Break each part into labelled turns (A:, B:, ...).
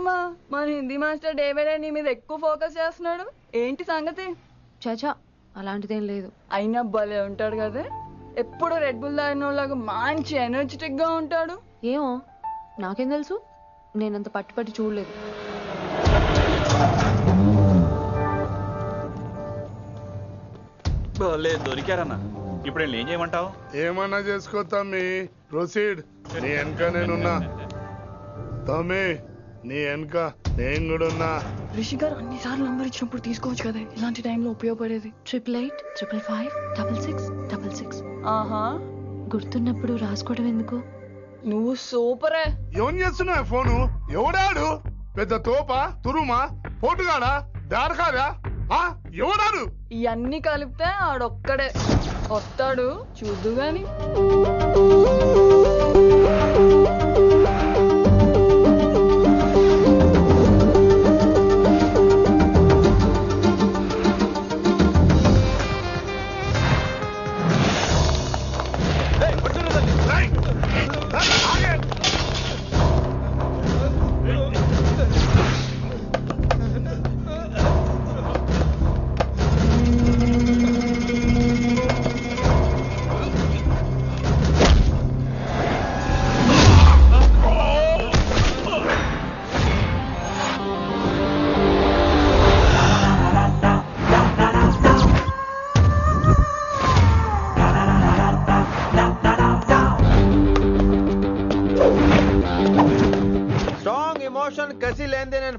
A: ఏంటమ్మా మన Hindi master David నీ మీద ఎక్కువ ఫోకస్ చేస్తున్నాడు, ఏంటి సంగతి?
B: చాచా అలాంటిదేం లేదు.
A: అయినా భలే ఉంటాడు కదా, ఎప్పుడు రెడ్ బుల్ తాగినోళ్ళగా మంచి ఎనర్జెటిక్ గా ఉంటాడు.
B: ఏమో నాకేం తెలుసు, నేనంత పట్టుపట్టి చూడలేదు.
C: దొరికారన్నా, ఇప్పుడు ఏం చేయమంటావు?
D: ఏమన్నా చేసుకో తమ్మి, ప్రొసీడ్. నీ వెనక నేనున్నా తమ్మి, నీ వెనక నేను కూడా ఉన్నా.
A: రిషి గారు అన్నిసార్లు నంబర్ ఇచ్చినప్పుడు తీసుకోవచ్చు కదా, ఇలాంటి టైంలో ఉపయోగపడేది.
B: 88855566.
A: ఆహా,
B: గుర్తున్నప్పుడు రాసుకోవడం ఎందుకు?
A: నువ్వు సూపరే.
D: ఏం చేస్తున్నావు ఫోను? ఎవడాడు? పెద్ద తోప, తురుమా, పోటుగాడా, దారకారా? ఎవడాడు?
A: ఇవన్నీ కలిపితే ఆడొక్కడే వస్తాడు, చూద్దు గాని.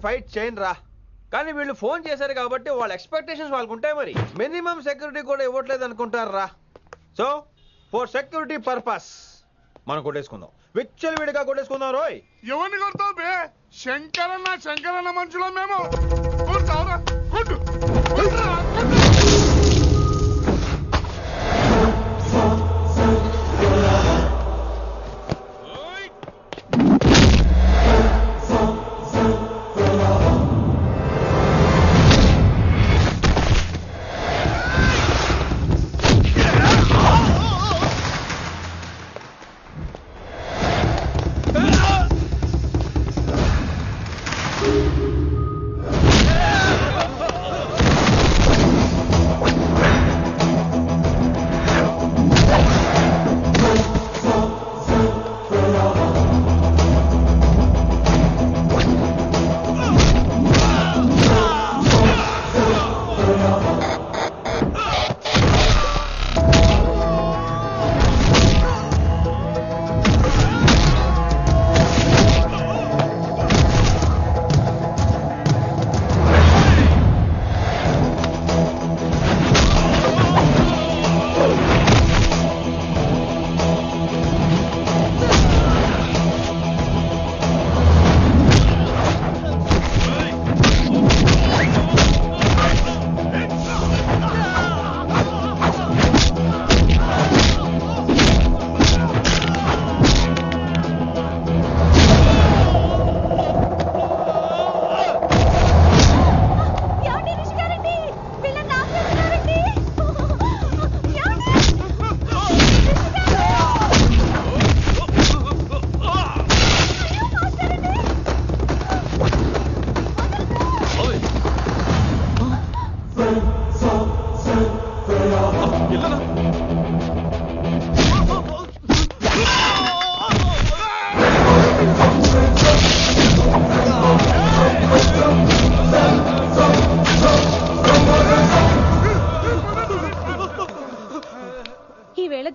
E: ఫైట్ చేయను రా, కానీ వీళ్ళు ఫోన్ చేశారు కాబట్టి వాళ్ళ ఎక్స్పెక్టేషన్స్ వాళ్ళకు ఉంటాయి. మరి మినిమం సెక్యూరిటీ కూడా ఇవ్వట్లేదు అనుకుంటారు రా. సో ఫర్ సెక్యూరిటీ పర్పస్ మనం కొట్టేసుకుందాం, విచ్చలు విడిగా కొట్టేసుకుందాం. రోయ్
D: ఎవరిని కొడతావు బే? శంకరన్న మనుషులో మేము.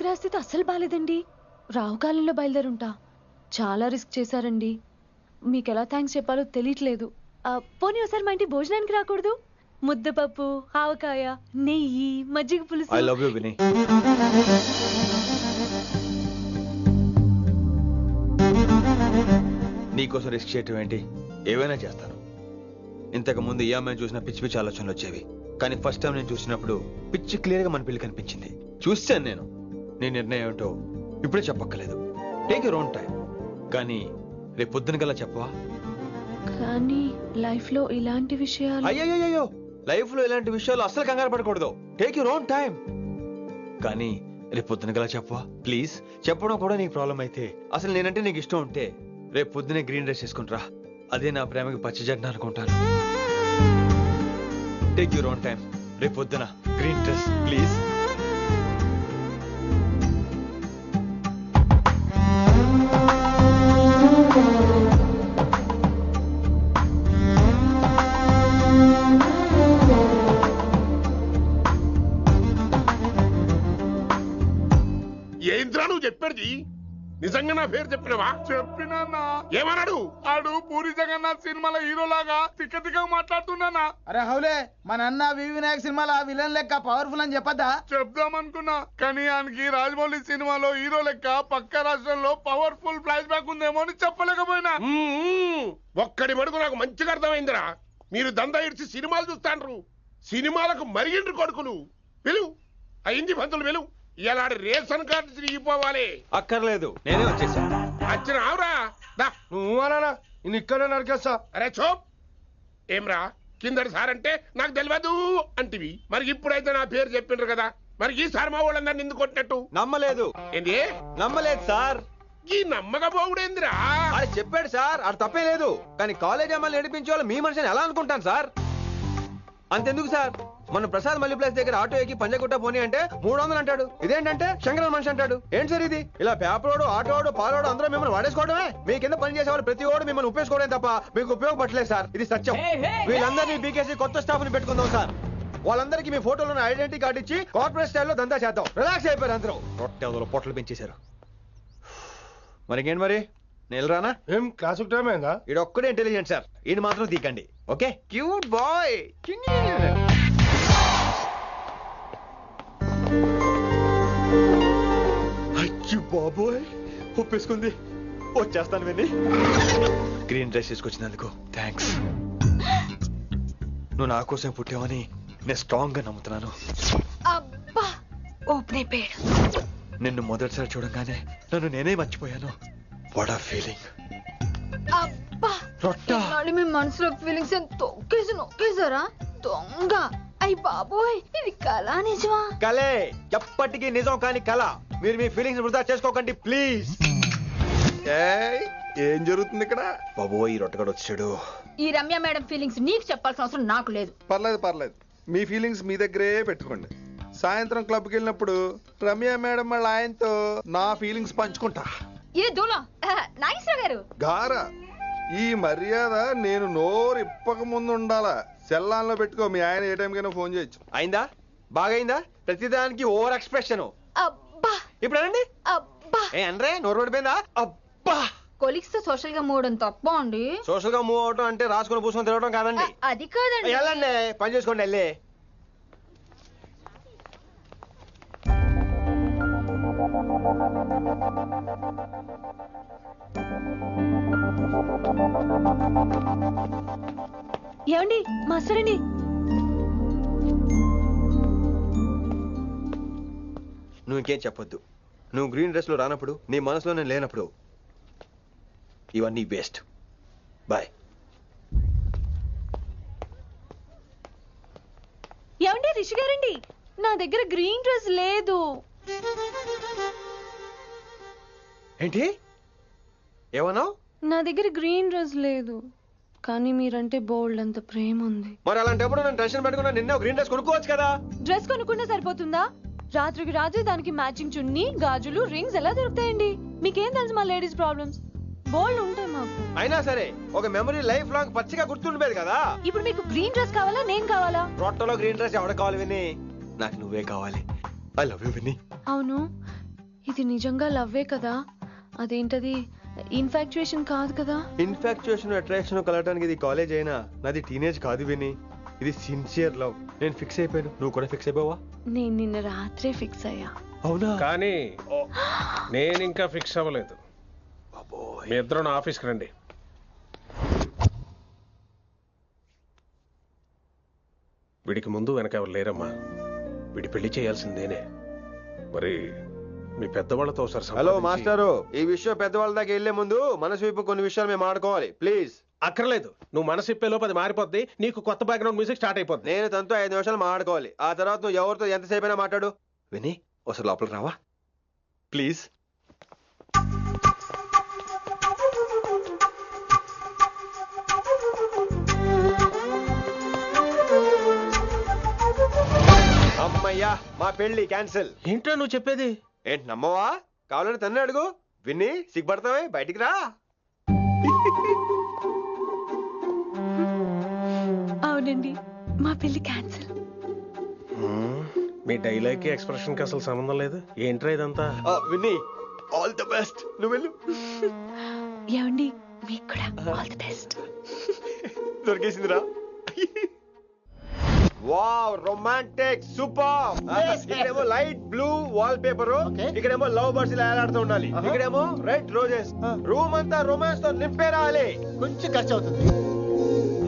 B: గ్రహస్థితి అస్సలు బాలేదండి. రావుకాలంలో బయలుదేరుంటా. చాలా రిస్క్ చేశారండి. మీకు ఎలా థ్యాంక్స్ చెప్పాలో తెలియట్లేదు. పోనీ ఒకసారి మా ఇంటి భోజనానికి రాకూడదు? ముద్దపప్పు, ఆవకాయ, నెయ్యి, మజ్జిగ పులుసు.
E: I love you Vini. నీకోసం రిస్క్ చేయటం ఏంటి? ఏవైనా చేస్తాను. ఇంతకు ముందు ఈ అమ్మాయిని చూసిన పిచ్చి పిచ్చి ఆలోచనలు వచ్చేవి, కానీ ఫస్ట్ టైం నేను చూసినప్పుడు పిచ్చి క్లియర్ గా మన పెళ్లి కనిపించింది. చూస్తాను నేను. నీ నిర్ణయం ఏమిటో ఇప్పుడే చెప్పక్కర్లేదు. Take your own time. కానీ రేపు పొద్దున గల చెప్పవా?
B: కానీ లైఫ్ లో ఇలాంటి విషయాలు,
E: అయ్యో లైఫ్ లో ఇలాంటి విషయాలు అస్సలు కంగారు పడకూడదు. Take your own time. కానీ రేపు పొద్దున గల చెప్పవా ప్లీజ్? చెప్పడం కూడా నీకు ప్రాబ్లం అయితే, అసలు నేనంటే నీకు ఇష్టం ఉంటే రేపు పొద్దునే గ్రీన్ డ్రెస్ వేసుకుంటారా. అదే నా ప్రేమకి పచ్చజెండా అనుకుంటాను. Take your own time. రేపు పొద్దున గ్రీన్ డ్రెస్ ప్లీజ్.
F: ఏంద్రా నువ్వు చెప్పేది? నిజంగా నా పేరు చెప్పినవా?
D: చెప్పినా
F: ఏమన్నాడు?
D: ఆడు పూరి జగన్నాథ్ సినిమాలో హీరోలాగా తిక్క తిక్క మాట్లాడుతున్నానా.
G: అరే హౌలే మన అన్న వినాయక్ సినిమాలో విలన్ లెక్క పవర్ఫుల్ అని చెప్పద్దా?
D: చెప్దామనుకున్నా కానీ ఆయనకి రాజమౌళి సినిమాలో హీరో లెక్క పక్క రాష్ట్రంలో పవర్ఫుల్ ఫ్లాష్ బ్యాక్ ఉందేమో అని చెప్పలేకపోయినా.
F: ఒక్కడి మడుగు నాకు మంచిగా అర్థమైందిరా. మీరు దందా ఇడిచి సినిమాలు చూస్తాండ్రు. సినిమాలకు మరిగిండ్రు కొడుకులు. వెలు అయింది పంతులు వెలు. ఇలా రేషన్ కార్డు తిరిగిపోవాలి.
E: అక్కర్లేదు, నేనే వచ్చేసా.
F: వచ్చిన ఆవురా.
G: నువ్వు అనా నేను ఇక్కడే నరికేస్తా.
F: అరే చోప్. ఏమ్రా కిందటి సార్ అంటే నాకు తెలియదు అంటివి. మరి ఇప్పుడైతే నా పేరు చెప్పిండ్రు కదా, మరి ఈసారి మా వాళ్ళందరినీ ఎందుకు కొట్టినట్టు?
E: నమ్మలేదు.
F: ఏంది?
E: నమ్మలేదు సార్.
F: ఈ నమ్మకపోవుడేందిరా?
E: అది చెప్పాడు సార్, అది తప్పే లేదు. కానీ కాలేజ్ అమ్మాయిలు నడిపించే వాళ్ళు మీ మనిషిని ఎలా అనుకుంటాను సార్? అంతెందుకు సార్, మన ప్రసాద్ మల్లి ప్లేస్ దగ్గర ఆటో ఎక్కి పంజగుట్ట పోనీ అంటే 300 అంటాడు. ఇదేంటంటే శంకరన్ మనిషి అంటాడు. ఏంటి సార్ ఇది? ఇలా పేపరోడు, ఆటోడు, పాలోడు అందరూ మిమ్మల్ని వాడేసుకోవడమే. మీ కింద పని చేసే వాళ్ళు ప్రతి ఓడు మిమ్మల్ని ఉపయోగించుకోవడం తప్ప మీకు ఉపయోగపడలేదు సార్. ఇది సత్యం. వీళ్ళందరినీ బీకేసి కొత్త స్టాఫ్ ని పెట్టుకుందాం సార్. వాళ్ళందరికీ మీ ఫోటోలను ఐడెంటిటీ కార్డు ఇచ్చి కార్పొరేట్ స్టైల్లో దందా చేద్దాం. రిలాక్స్ అయిపోయారు అందరూ. రొట్టె పొట్టలు పెంచేశారు. మరికేంటి మరి నేను రానా?
G: ఏం క్లాసుకు టైం అయిందా?
E: ఇది ఒక్కడే ఇంటెలిజెంట్ సార్, ఇది మాత్రం తీకండి. Okay cute boy. అయ్యో బాబోయ్, ఒప్పేసుకుంది. వచ్చేస్తాను విని. గ్రీన్ డ్రెస్ తీసుకొచ్చినందుకు థ్యాంక్స్. నువ్వు నా కోసం పుట్టావని నేను స్ట్రాంగ్ గా నమ్ముతున్నాను.
B: అబ్బా ఓపెన్ అయిపోయాడు.
E: నిన్ను మొదటిసారి చూడంగానే నన్ను నేనే మర్చిపోయాను. వాట్ ఆ ఫీలింగ్.
B: అబ్బా
E: రొట్టా
B: నాడు మీ మనసులో ఫీలింగ్స్ తొక్కేసి నొక్కేసారా దొంగ. అయ్యి బాబోయ్, ఇది కళ నిజమా?
E: కలే, ఎప్పటికీ నిజం కాని కళ. మీరు మీ ఫీలింగ్స్ వృధా చేసుకోకండి ప్లీజ్. ఏం జరుగుతుంది ఇక్కడ? బాబోయ్ రొట్టగడ వచ్చాడు.
B: ఈ రమ్య మేడం ఫీలింగ్స్ నీకు చెప్పాల్సిన అవసరం నాకు లేదు.
H: పర్లేదు మీ ఫీలింగ్స్ మీ దగ్గరే పెట్టుకోండి. సాయంత్రం క్లబ్కి వెళ్ళినప్పుడు రమ్య మేడం వాళ్ళ ఆయనతో నా ఫీలింగ్స్ పంచుకుంటా.
B: ఏ దూల నాగేశ్వర గారు
H: గారా ఈ మర్యాద నేను నోరు ఇప్పక ముందు ఉండాలా. సెల్లాన్లో పెట్టుకో, మీ ఆయన ఏ టైం కైనా ఫోన్ చేయొచ్చు.
E: అయిందా? బాగైందా? ప్రతిదానికి ఓవర్ ఎక్స్ప్రెషన్.
B: అబ్బా
E: ఇప్పుడు అనండి.
B: అబ్బా
E: ఏ అనరే నోరు పడిపోయిందా? అబ్బా
B: కొలిక్స్ తో సోషల్ గా మూవ్ తప్ప అండి.
E: సోషల్ గా మూవ్ అవటం అంటే రాసుకొని పూసుకొని తిరగడం కాదండి.
B: అది కాదండి.
E: వెళ్ళండి పని చేసుకోండి. వెళ్ళి
B: ఏమండి మాస్టరండి.
E: నువ్వు ఇంకేం చెప్పొద్దు. నువ్వు గ్రీన్ డ్రెస్ లో రానప్పుడు, నీ మనసులో నేను లేనప్పుడు ఇవన్నీ వేస్ట్. బాయ్.
B: ఏమండి రిషి గారండి, నా దగ్గర గ్రీన్ డ్రెస్ లేదు.
E: ఏంటి ఏమన్నావు?
B: నా దగ్గర గ్రీన్ డ్రెస్ లేదు, కానీ మీరంటే బోల్డ్ అంత ప్రేమ ఉంది.
E: మరి అలాంటప్పుడు నేను టెన్షన్ పెట్టుకున్నా నిన్నే గ్రీన్ డ్రెస్ కొనుక్కోవచ్చు కదా.
B: డ్రెస్ కొనుక్కున్నా సరిపోతుందా? రాత్రికి రాత్రి దానికి మ్యాచింగ్ చున్నీ, గాజులు, రింగ్స్ ఎలా దొరుకుతాయండి? మీకేం తెలుసు మా లేడీస్ ప్రాబ్లమ్స్? బోల్డ్ ఉంటాయి మాకు.
E: అయినా సరే ఒక మెమరీ లైఫ్ లాంగ్ పచ్చిగా గుర్తుండిపోయేది కదా.
B: ఇప్పుడు మీకు గ్రీన్ డ్రెస్ కావాలా, నేను కావాలా?
E: రొట్టలో గ్రీన్ డ్రెస్ ఎవడ కావాలి విని? నాకు నువ్వే కావాలి. ఐ లవ్ యూ విని.
B: అవును, ఇది నిజంగా లవ్వే కదా? అదేంటది ఇన్ఫాక్చుయేషన్ కాదు కదా?
E: ఇన్ఫాక్చుయేషన్ అట్రాక్షన్ కలగడానికి ఇది కాలేజ్ అయినా నాది టీనేజ్ కాదు విని. ఇది సిన్సియర్ లవ్. నేను ఫిక్స్ అయిపోయాను. నువ్వు కూడా ఫిక్స్ అయిపోవా?
B: నేను నిన్న రాత్రే ఫిక్స్ అయ్యా.
E: అవునా?
F: కానీ నేను ఇంకా ఫిక్స్ అవ్వలేదు. మీ ఇద్దరు నా ఆఫీస్కి రండి. వీడికి ముందు వెనక ఎవరు లేరమ్మా. వీడి పెళ్లి చేయాల్సిందేనే. మరి మీ పెద్దవాళ్ళతో ఒకసారి
E: హలో మాస్టారు, ఈ విషయం పెద్దవాళ్ళ దాకా వెళ్లే ముందు మనసు వైపు కొన్ని విషయాలు మేము ఆడుకోవాలి ప్లీజ్.
F: అక్కర్లేదు, నువ్వు మనసు ఇప్పేలోపు అది మారిపోద్ది. నీకు కొత్త బ్యాక్గ్రౌండ్ మ్యూజిక్ స్టార్ట్ అయిపోద్ది.
E: నేను తనతో 5 నిమిషాలు మాట్లాడుకోవాలి. ఆ తర్వాత నువ్వు ఎవరితో ఎంతసేపు అయినా మాట్లాడు. విని ఒకసారి లోపలికి రావా ప్లీజ్? మా పెళ్లి క్యాన్సిల్.
I: ఏంటో నువ్వు చెప్పేది?
E: ఏంటి నమ్మవా? కావాలని తన్నే అడుగు. విన్ని సిగ్గుపడతావే, బయటికి రా.
B: అవునండి, మా పెళ్లి క్యాన్సిల్.
I: మీ డైలాగ్ కి ఎక్స్ప్రెషన్ కి అసలు సంబంధం లేదు. ఏంట్రా ఇదంతా?
E: విన్ని ఆల్ ది బెస్ట్. నువ్వు వెళ్ళు.
B: ఏమండి, మీకు కూడా ఆల్ ది బెస్ట్.
E: దొరికేసిందిరా. Wow, romantic, super. ఇక్కడేమో లైట్ బ్లూ వాల్ పేపర్, ఇక్కడేమో లవ్ బర్డ్స్ ఇలా ఏలాడుతూ ఉండాలి, ఇక్కడేమో రెడ్ రోజెస్. రూమ్ అంతా రొమాన్స్ తో నింపే రావాలి.
G: కొంచెం ఖర్చు అవుతుంది.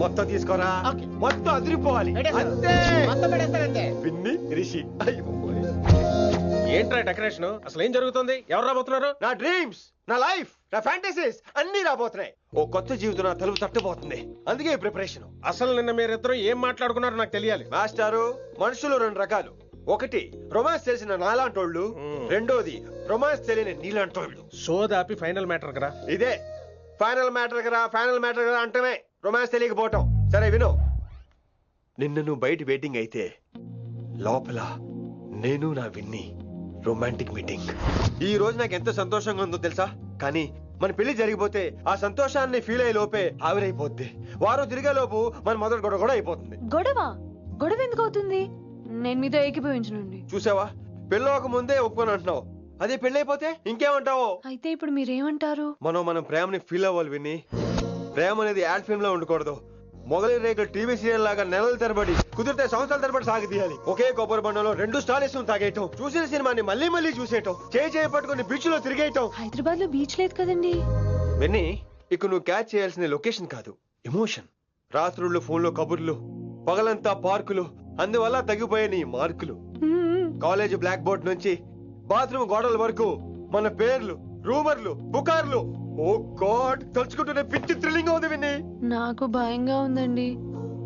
E: మొత్తం తీసుకోరా, మొత్తం అదిరిపోవాలి. అంతే. పిన్ని రిషి.
I: ఏంట్రా డెకరేషన్? అసలు ఏం జరుగుతుంది? ఎవరు రాబోతున్నారు?
E: నా డ్రీమ్స్, నా లైఫ్, నా ఫ్యాంటసీస్ అన్ని రాబోతున్నాయి. ఓ కొత్త జీవితం నా తలుపు తట్టబోతుంది. అందుకే ప్రిపరేషన్.
I: అసలు నిన్న మీరిద్దరు ఏం మాట్లాడుకున్నారో నాకు తెలియాలి.
E: మాస్టారు, మనుషులు రెండు రకాలు. ఒకటి రొమాన్స్ తెలిసిన నాలాంటోళ్ళు, రెండోది రొమాన్స్ తెలియని నీలాంటోళ్ళు.
I: సోదాపి ఫైనల్ మ్యాటర్ కదా.
E: ఇదే ఫైనల్ మ్యాటర్ కదా. ఫైనల్ మ్యాటర్ కదా అంటమే రొమాన్స్ తెలియకపోవటం. సరే విను, నిన్న నువ్వు బయట వెయిటింగ్ అయితే లోపల నేను నా విన్ని రొమాంటిక్ మీటింగ్. ఈ రోజు నాకు ఎంత సంతోషంగా ఉందో తెలుసా? కానీ మన పెళ్లి జరిగిపోతే ఆ సంతోషాన్ని ఫీల్ అయ్యే లోపే ఆవిరైపోద్ది. వారం తిరిగే లోపు మన మొదటి గొడవ కూడా అయిపోతుంది.
B: గొడవ ఎందుకు అవుతుంది? నేను మీతో ఏకీభవించనండి.
E: చూసావా, పెళ్ళవక ముందే ఒప్పుకొని అంటున్నావు. అదే పెళ్ళైపోతే ఇంకేమంటావు?
B: అయితే ఇప్పుడు మీరేమంటారు?
E: మనం ప్రేమని ఫీల్ అవ్వాలి విన్ని. ప్రేమ అనేది యాడ్ ఫిల్మ్ లో ఉండకూడదు. మొగలి రేకులు టీవీ సీరియల్ లాగా నెలల తరబడి, కుదిరితే సంవత్సరాల తరబడి సాగి తీయాలి. ఒకే కొబ్బరి బండలో 2 స్టాలిస్ తాగేయటం, చూసిన సినిమాని మళ్ళీ చూసేయటం, చేయి పట్టుకుని బీచ్ లో తిరిగేయటం.
B: హైదరాబాద్ లో బీచ్ లేదు కదండి.
E: విన్ని, ఇక నువ్వు క్యాచ్ చేయాల్సిన లొకేషన్ కాదు, ఎమోషన్. రాత్రుళ్ళు ఫోన్లో కబుర్లు, పగలంతా పార్కులు, అందువల్ల తగ్గిపోయే నీ మార్కులు. కాలేజ్ బ్లాక్ బోర్డ్ నుంచి బాత్రూమ్ గోడల వరకు మన పేర్లు, రూమర్లు, పుకార్లు. ఓ గాడ్, తలుచుకుంటూనే పిచ్చి థ్రిల్లింగ్ ఉంది విన్ని.
B: నాకు భయంగా ఉందండి.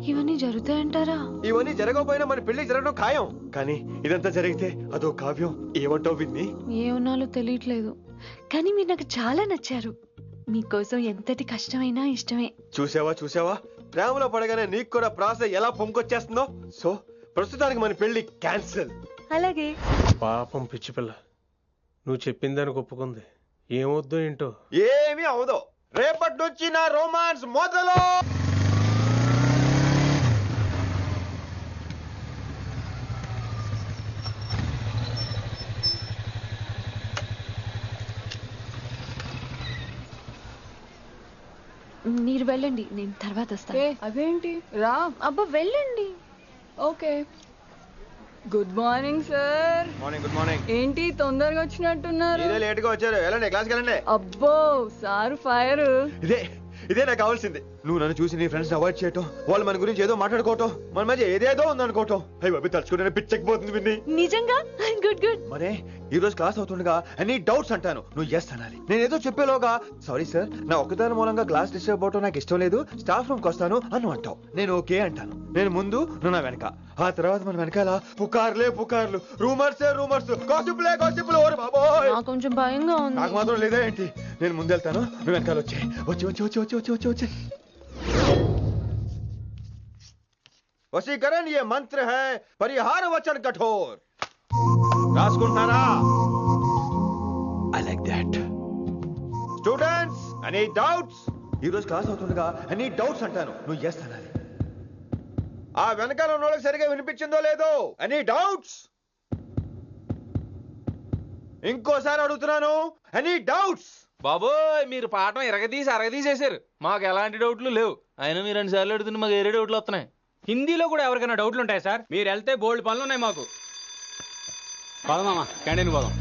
B: ఇవన్నీ జరుగుతాయంటారా?
E: ఇవన్నీ జరగకపోయినా మన పెళ్లి జరగడం ఖాయం. కానీ ఇదంతా జరిగితే అదో కావ్యం. ఏమంటావు విన్ని?
B: ఏమన్నాలో తెలియట్లేదు, కానీ మీరు నాకు చాలా నచ్చారు. మీకోసం ఎంతటి కష్టమైనా ఇష్టమే.
E: చూసావా, ప్రేమలో పడగానే నీకు కూడా ప్రాస ఎలా పొంకొచ్చేస్తుందో. సో ప్రస్తుతానికి మన పెళ్లి క్యాన్సిల్.
B: అలాగే.
I: పాపం పిచ్చి పిల్ల, నువ్వు చెప్పిందానికి ఒప్పుకుంది. ఏమొద్దు ఏంటో.
E: ఏమీ అవదో. రేపటి నుంచి నా రొమాన్స్ మొదలు.
B: మీరు వెళ్ళండి, నేను తర్వాత వస్తాను.
A: అదేంటి రా.
B: అబ్బా వెళ్ళండి.
A: Okay. Good morning sir.
E: Morning. Good morning.
A: ఏంటి తొందరగా వచ్చినట్టున్నారు?
E: ఇదే లేట్ గా వచ్చారు. వెళ్ళండి, క్లాస్కి వెళ్ళండి.
A: అబ్బో సార్ ఫైర్.
E: ఇదే నాకు కావాల్సింది. నువ్వు నన్ను చూసి నీ ఫ్రెండ్స్ అవాయిడ్ చేయటం, వాళ్ళు మన గురించి ఏదో మాట్లాడుకోవటం, మన మధ్య ఏదేదో ఉందనుకోవటం. అయ్యి బాబు, తలుచుకుంటే పిచ్చెక్కిపోతుంది విన్ని.
B: నిజంగా? గుడ్.
E: మరే ఈ రోజు క్లాస్ అవుతుండగా ఎనీ డౌట్స్ అంటాను, నువ్వు ఎస్ అనాలి. నేను ఏదో చెప్పేలోగా సారీ సార్, నా ఒక్కదాని మూలంగా క్లాస్ డిస్టర్బ్ అవటం నాకు ఇష్టం లేదు, స్టాఫ్ రూమ్ కి వస్తాను అని అంటావు. నేను ఓకే అంటాను. నేను ముందు, నువ్వు నా వెనక. ఆ తర్వాత మన వెనకాల పుకార్లు, రూమర్స్, గాసిప్లే. ఓరే బాబోయ్,
B: నాకు కొంచెం భయంగా ఉంది.
E: నాకు మాత్రం లేదా ఏంటి? నేను ముందు వెళ్తాను, నువ్వు వెనకాల వచ్చే. వచ్చి వశీకరణ ये मंत्र है, परिहार वचन कठोर. రాసుకుంటున్నారా? I like that. Students, any doubts? ఈ రోజు క్లాస్ అవుతుండగా ఎనీ డౌట్స్ అంటాను, నువ్వు ఎస్ అనాలి. ఆ వెనకాల ఉన్న వాళ్ళకి సరిగా వినిపించిందో లేదో? Any doubts? ఇంకోసారి అడుగుతున్నాను, ఎనీ డౌట్స్?
J: బాబోయ్, మీరు పాఠం అరగదీసేశారు. మాకు ఎలాంటి డౌట్లు లేవు. అయినా మీరు 2 సార్లు అడుగుతుంటే మాకు వేరే డౌట్లు వస్తున్నాయి.
K: హిందీలో కూడా ఎవరికైనా డౌట్లు ఉంటాయి సార్? మీరు వెళ్తే బోల్డ్ పనులు ఉన్నాయి మాకు. పోదామా, క్యాంటీన్ పోదాం.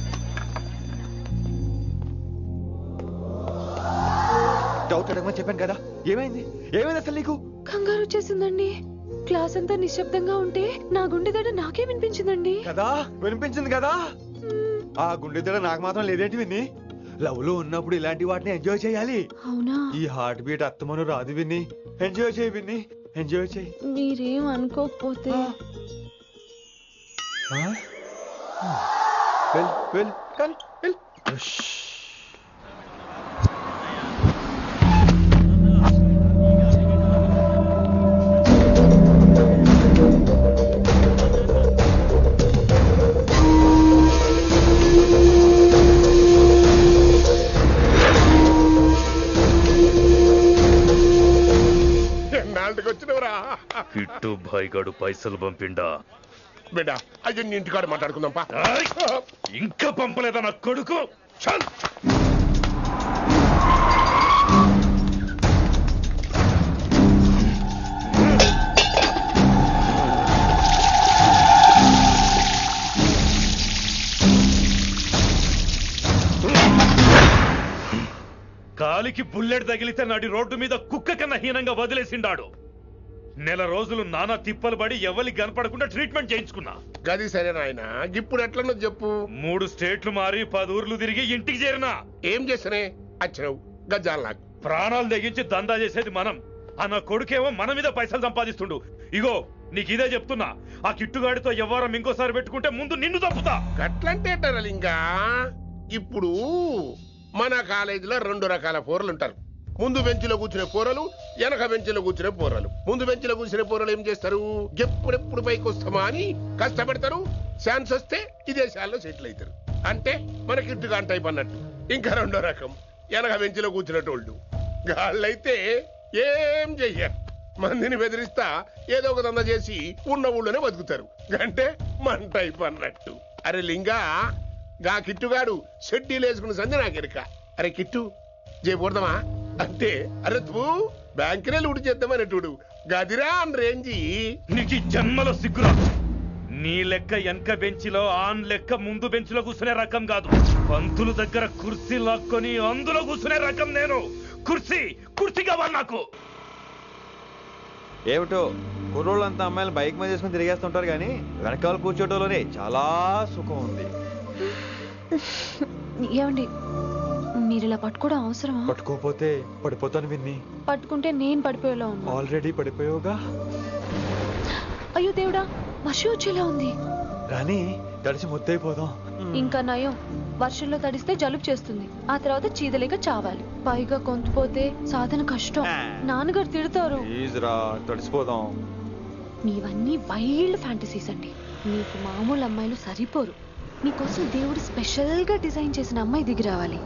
E: డౌట్ అడగమని చెప్పాను కదా, ఏమైంది అసలు నీకు?
B: కంగారు వచ్చేసిందండి. క్లాస్ అంతా నిశ్శబ్దంగా ఉంటే నా గుండె దడ నాకే వినిపించిందండి.
E: కదా, వినిపించింది కదా. ఆ గుండె దడ నాకు మాత్రం లేదేంటి విన్ని? లవ్ లో ఉన్నప్పుడు ఇలాంటి వాటిని ఎంజాయ్ చేయాలి.
B: అవునా?
E: ఈ హార్ట్ బీట్ అత్తమను రాదు విన్ని. ఎంజాయ్ చేయి విన్ని, ఎంజాయ్ చేయి.
B: మీరేం అనుకోకపోతే.
E: వెల్.
F: ఇంటికి వచ్చినవరా
L: కిట్టు భాయ్గాడు పైసలు పంపిండా
F: బిడ్డ అయ్యో నీ ఇంటికాడ మాట్లాడుకుందాం పా
L: ఇంకా పంపలేదా నా కొడుకు చల్ కాలికి బుల్లెట్ తగిలితే నాటి రోడ్డు మీద కుక్క కన్నా హీనంగా వదిలేసిండాడు. నెల రోజులు నానా తిప్పలు పడి ఎవరికి కనపడకుండా ట్రీట్మెంట్ చేయించుకున్నా.
F: గది సరే నాయన ఇప్పుడు ఎట్లనో చెప్పు.
L: 3 స్టేట్లు మారి 10 ఊర్లు తిరిగి ఇంటికి చేరినా.
F: ఏం చేసినే వచ్చినావు గజ్జాలు నాకు
L: ప్రాణాలు తెగించి దందా చేసేది మనం. అన్న కొడుకేమో మన మీద పైసలు సంపాదిస్తుండు. ఇగో నీకు ఇదే చెప్తున్నా, ఆ కిట్టుగాడితో ఎవరం ఇంకోసారి పెట్టుకుంటే ముందు నిన్ను తప్పుతా.
F: గట్లంటే ఇంకా ఇప్పుడు మన కాలేజీలో 2 రకాల పోరలు ఉంటారు. ముందు బెంచ్లో కూర్చునే పోరలు, వెనక బెంచ్లో కూర్చునే పోరలు. ముందు బెంచ్లో కూర్చునే పోరలు ఏం చేస్తారు, ఎప్పుడెప్పుడు పైకి వస్తామా అని కష్టపడతారు. ఛాన్స్ వస్తే విదేశాల్లో సెటిల్ అవుతారు. అంటే మనకి ఇట్టుగా టైప్ అన్నట్టు. ఇంకా 2వ రకం వెనక బెంచ్లో కూర్చునేటోళ్ళు. వాళ్ళైతే ఏం చెయ్యరు, మందిని బెదిరిస్తా ఏదో ఒక దంద చేసి ఉన్న ఊళ్ళోనే బతుకుతారు. అంటే మన టైప్ అన్నట్టు. అరే లింగా, గా కిట్టుగాడు షెడ్డీలు వేసుకున్న సంధి నాకెరక. అరే కిట్టు చేయకూడదామా అంటే, అరే తూ బ్యాంకునే లూటి చేద్దామనేటుడు గదిరా అని రేంజి.
L: నీకు జన్మలో సిగ్గురా. నీ లెక్క వెనక బెంచిలో ఆన్ లెక్క ముందు బెంచ్లో కూర్చునే రకం కాదు. పంతులు దగ్గర కుర్చీ లాక్కొని అందులో కూర్చునే రకం నేను. కుర్చీ కావాలి నాకు.
E: ఏమిటో కుర్రోళ్ళంతా అమ్మాయిలు బైక్ మీద చేసుకుని తిరిగేస్తుంటారు కానీ వెనకాల కూర్చోటంలోనే చాలా సుఖం ఉంది.
B: ఏమండి, మీరు ఇలా పట్టుకోవడం అవసరమా?
E: పట్టుకోపోతే పడిపోతాను విన్ని.
B: పట్టుకుంటే నేను పడిపోయేలా ఉన్నా.
E: ఆల్రెడీ పడిపోయావుగా.
B: అయ్యో దేవుడా, మషి వచ్చేలా ఉంది.
E: రాని తడిసి ముద్దైపోదాం.
B: ఇంకా నయం, వర్షంలో తడిస్తే జలుబు చేస్తుంది, ఆ తర్వాత చీదలేక చావాలి. పైగా కొంతపోతే సాధన కష్టం, నాన్నగారు తిడతారు.
E: తడిసిపోదాం.
B: మీవన్నీ వైల్డ్ ఫ్యాంటసీస్ అండి. మీకు మామూలు అమ్మాయిలు సరిపోరు. మీకోసం దేవుడు స్పెషల్ గా డిజైన్ చేసిన అమ్మాయి దిగి రావాలి.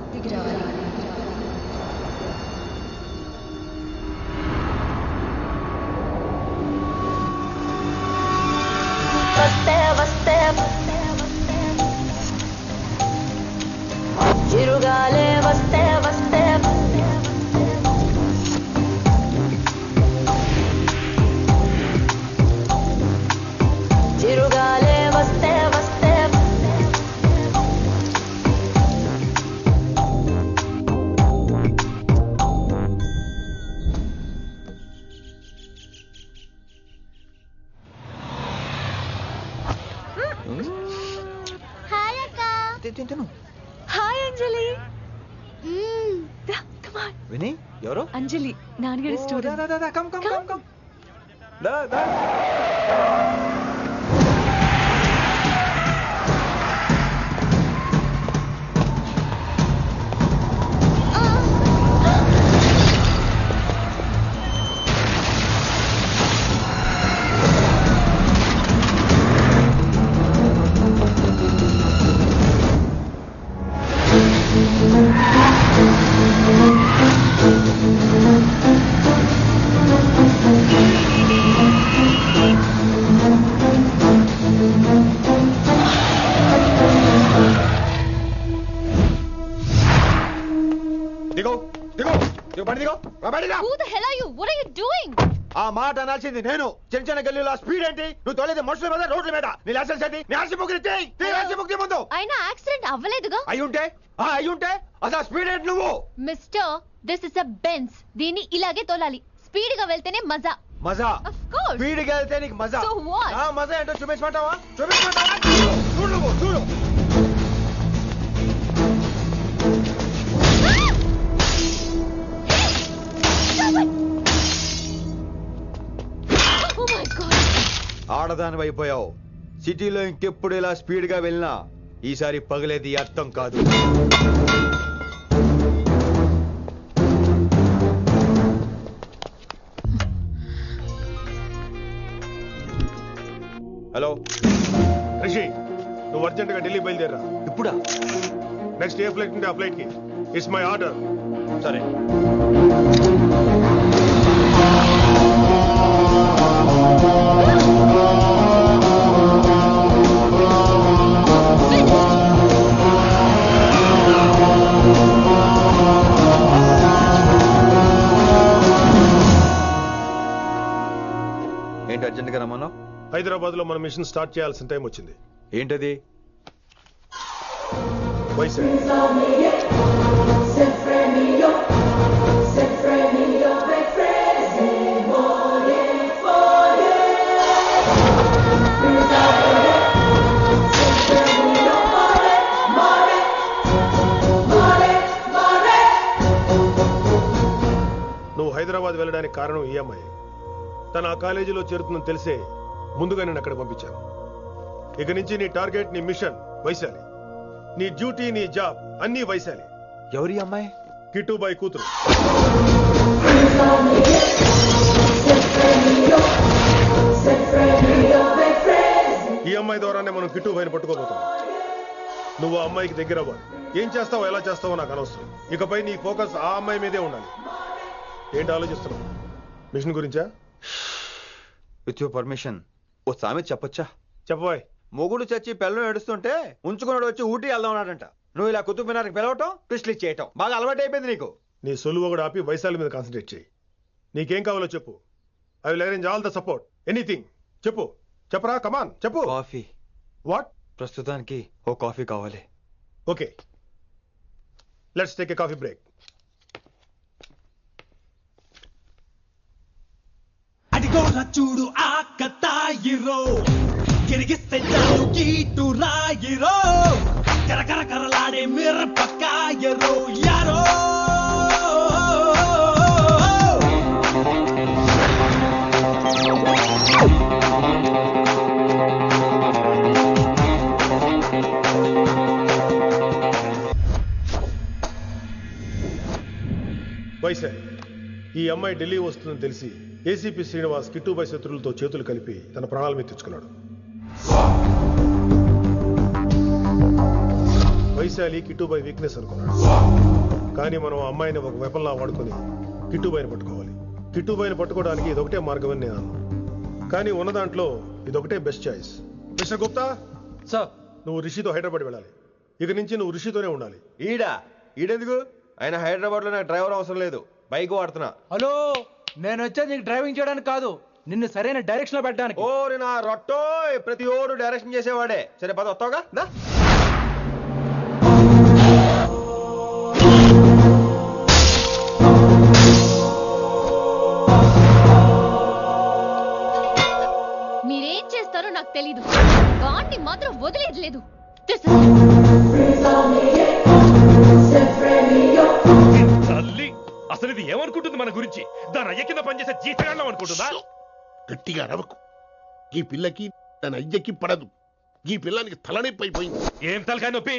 M: చిరుగాలే వస్తే వస్తే చిరుగాలే వస్తే వస్తే
B: హాయ్ అక్క. హాయ్ అంజలి.
E: విని ఎవరు?
B: అంజలి, నాన్నగారి స్టూడెంట్.
E: ఆ మాట అనాల్సింది నేను. చిన్న చిన్న గల్లీలో స్పీడ్ ఏంటి? నువ్వు తోలేది మనుషుల మీద, రోడ్ల మీద. నీ లైసెన్స్ ఏంటి? నీ ఆర్సీ బుక్ ఇచ్చేయ్ ముందు.
B: అయినా యాక్సిడెంట్ అవ్వలేదుగా.
E: అయ్యుంటే అసలు స్పీడ్ ఏంటి నువ్వు?
B: Mister, this is a Benz. దీన్ని ఇలాగే తోలాలి. స్పీడ్ గా వెళ్తేనే మజా.
E: మజా? స్పీడ్ గా వెళ్తే నీకు మజా? మజా ఏంటో చూపించమంటావా? చూడు చూడు. ఆడదాని అయిపోయావు. సిటీలో ఇంకెప్పుడు ఇలా స్పీడ్ గా వెళ్ళినా ఈసారి పగిలేది అర్థం కాదు. హలో
F: రిషి, నువ్వు అర్జెంట్ గా ఢిల్లీ బయలుదేరా.
E: ఇప్పుడా?
F: నెక్స్ట్ ఏ ఫ్లైట్ ఉంటే ఆ ఫ్లైట్ కి. It's my order.
E: సరే. ఏంటి అర్జెంట్గా రమ్మన్నా?
I: హైదరాబాద్ లో మన మిషన్ స్టార్ట్ చేయాల్సిన టైం వచ్చింది.
E: ఏంటది?
I: నువ్వు హైదరాబాద్ వెళ్ళడానికి కారణం ఈ అమ్మాయి. తను ఆ కాలేజీలో చేరుతుందని తెలిసే ముందుగా నేను అక్కడ పంపించాను. ఇక నుంచి నీ టార్గెట్, నీ మిషన్ వైశాలి. నీ డ్యూటీ, నీ జాబ్ అన్నీ వైశాలి.
E: ఎవరి అమ్మాయి?
I: కిట్టుబాయి కూతురు. ఈ అమ్మాయి ద్వారానే మనం కిట్టుబాయిని పట్టుకోబోతున్నాం. నువ్వు ఆ అమ్మాయికి దగ్గర అవ్వాలి. ఏం చేస్తావో ఎలా చేస్తావో నాకు అనవసరం. ఇకపై నీ ఫోకస్ ఆ అమ్మాయి మీదే ఉండాలి. ఏంటి ఆలోచిస్తున్నావు? మిషన్ గురించా?
E: విత్ యువర్ పర్మిషన్ ఓ సామెత చెప్పొచ్చా?
I: చెప్పబాయ్.
E: మొగుడు చచ్చి పిల్లలు ఏడుస్తుంటే ఉంచుకున్నాడు వచ్చి ఊటీ వెళ్దామన్నాడంట. నువ్వు ఇలా కుతుబ్ మినార్కి పిలవటం, ట్విస్ట్లు చేయటం బాగా అలవాటు అయిపోయింది నీకు.
I: నీ సొలువు కూడా ఆపి వైశాలి మీద కాన్సన్ట్రేట్ చేయి. నీకేం కావాలో చెప్పు. I will arrange all the support. Anything చెప్పు. చెప్పరా, కమాన్ చెప్పు.
E: కాఫీ.
I: వాట్?
E: ప్రస్తుతానికి ఓ కాఫీ కావాలి.
I: Okay, let's take a coffee break.
N: అడిగోరా చూడు ఆకతాయిరో, గిరిగిస్తే చాలు గీటు రాయిరో, కరకర కరలాడే మిరపకాయరో యారో.
I: వైశాలి, ఈ అమ్మాయి ఢిల్లీ వస్తుందని తెలిసి ఏసీపీ శ్రీనివాస్ కిట్టుబాయి శత్రులతో చేతులు కలిపి తన ప్రాణాల మీద తెచ్చుకున్నాడు. వైశాలి కిట్టుబాయి వీక్నెస్ అనుకున్నాడు. కానీ మనం ఆ అమ్మాయిని ఒక వెపన్లా వాడుకొని కిట్టుబాయిని పట్టుకోవాలి. కిట్టుబాయిని పట్టుకోవడానికి ఇదొకటే మార్గం అని నేను అన్నాను. కానీ ఉన్న దాంట్లో ఇదొకటే best choice. Mister Gupta
J: sir,
I: నువ్వు రిషితో హైదరాబాద్ వెళ్ళాలి. ఇక నుంచి నువ్వు రిషితోనే ఉండాలి.
E: ఈడెందుకు? ఆయన హైదరాబాద్ లో నాకు డ్రైవర్ అవసరం లేదు, బైక్ వాడుతున్నా.
J: హలో, నేను వచ్చేది నీకు డ్రైవింగ్ చేయడానికి కాదు, నిన్ను సరైన డైరెక్షన్ లో పెట్టడానికి.
E: ఓరి నా రొట్టో, ప్రతి ఓడు డైరెక్షన్ చేసేవాడే. సరే పద, వస్తావుగా?
B: మీరేం చేస్తారో నాకు తెలీదు, వాడిని మాత్రం వదిలేదు లేదు.
L: తల్లి, అసలు ఇది ఏమనుకుంటుంది మన గురించి? దాని అయ్య కింద పనిచేసే జీతగాళ్ళం అనుకుంటుందా?
F: గట్టిగా రవకు. ఈ పిల్లకి తన అయ్యకి పడదు. ఈ పిల్లానికి తలనొప్పి అయిపోయింది.
L: ఏం తలకాయ నొప్పి?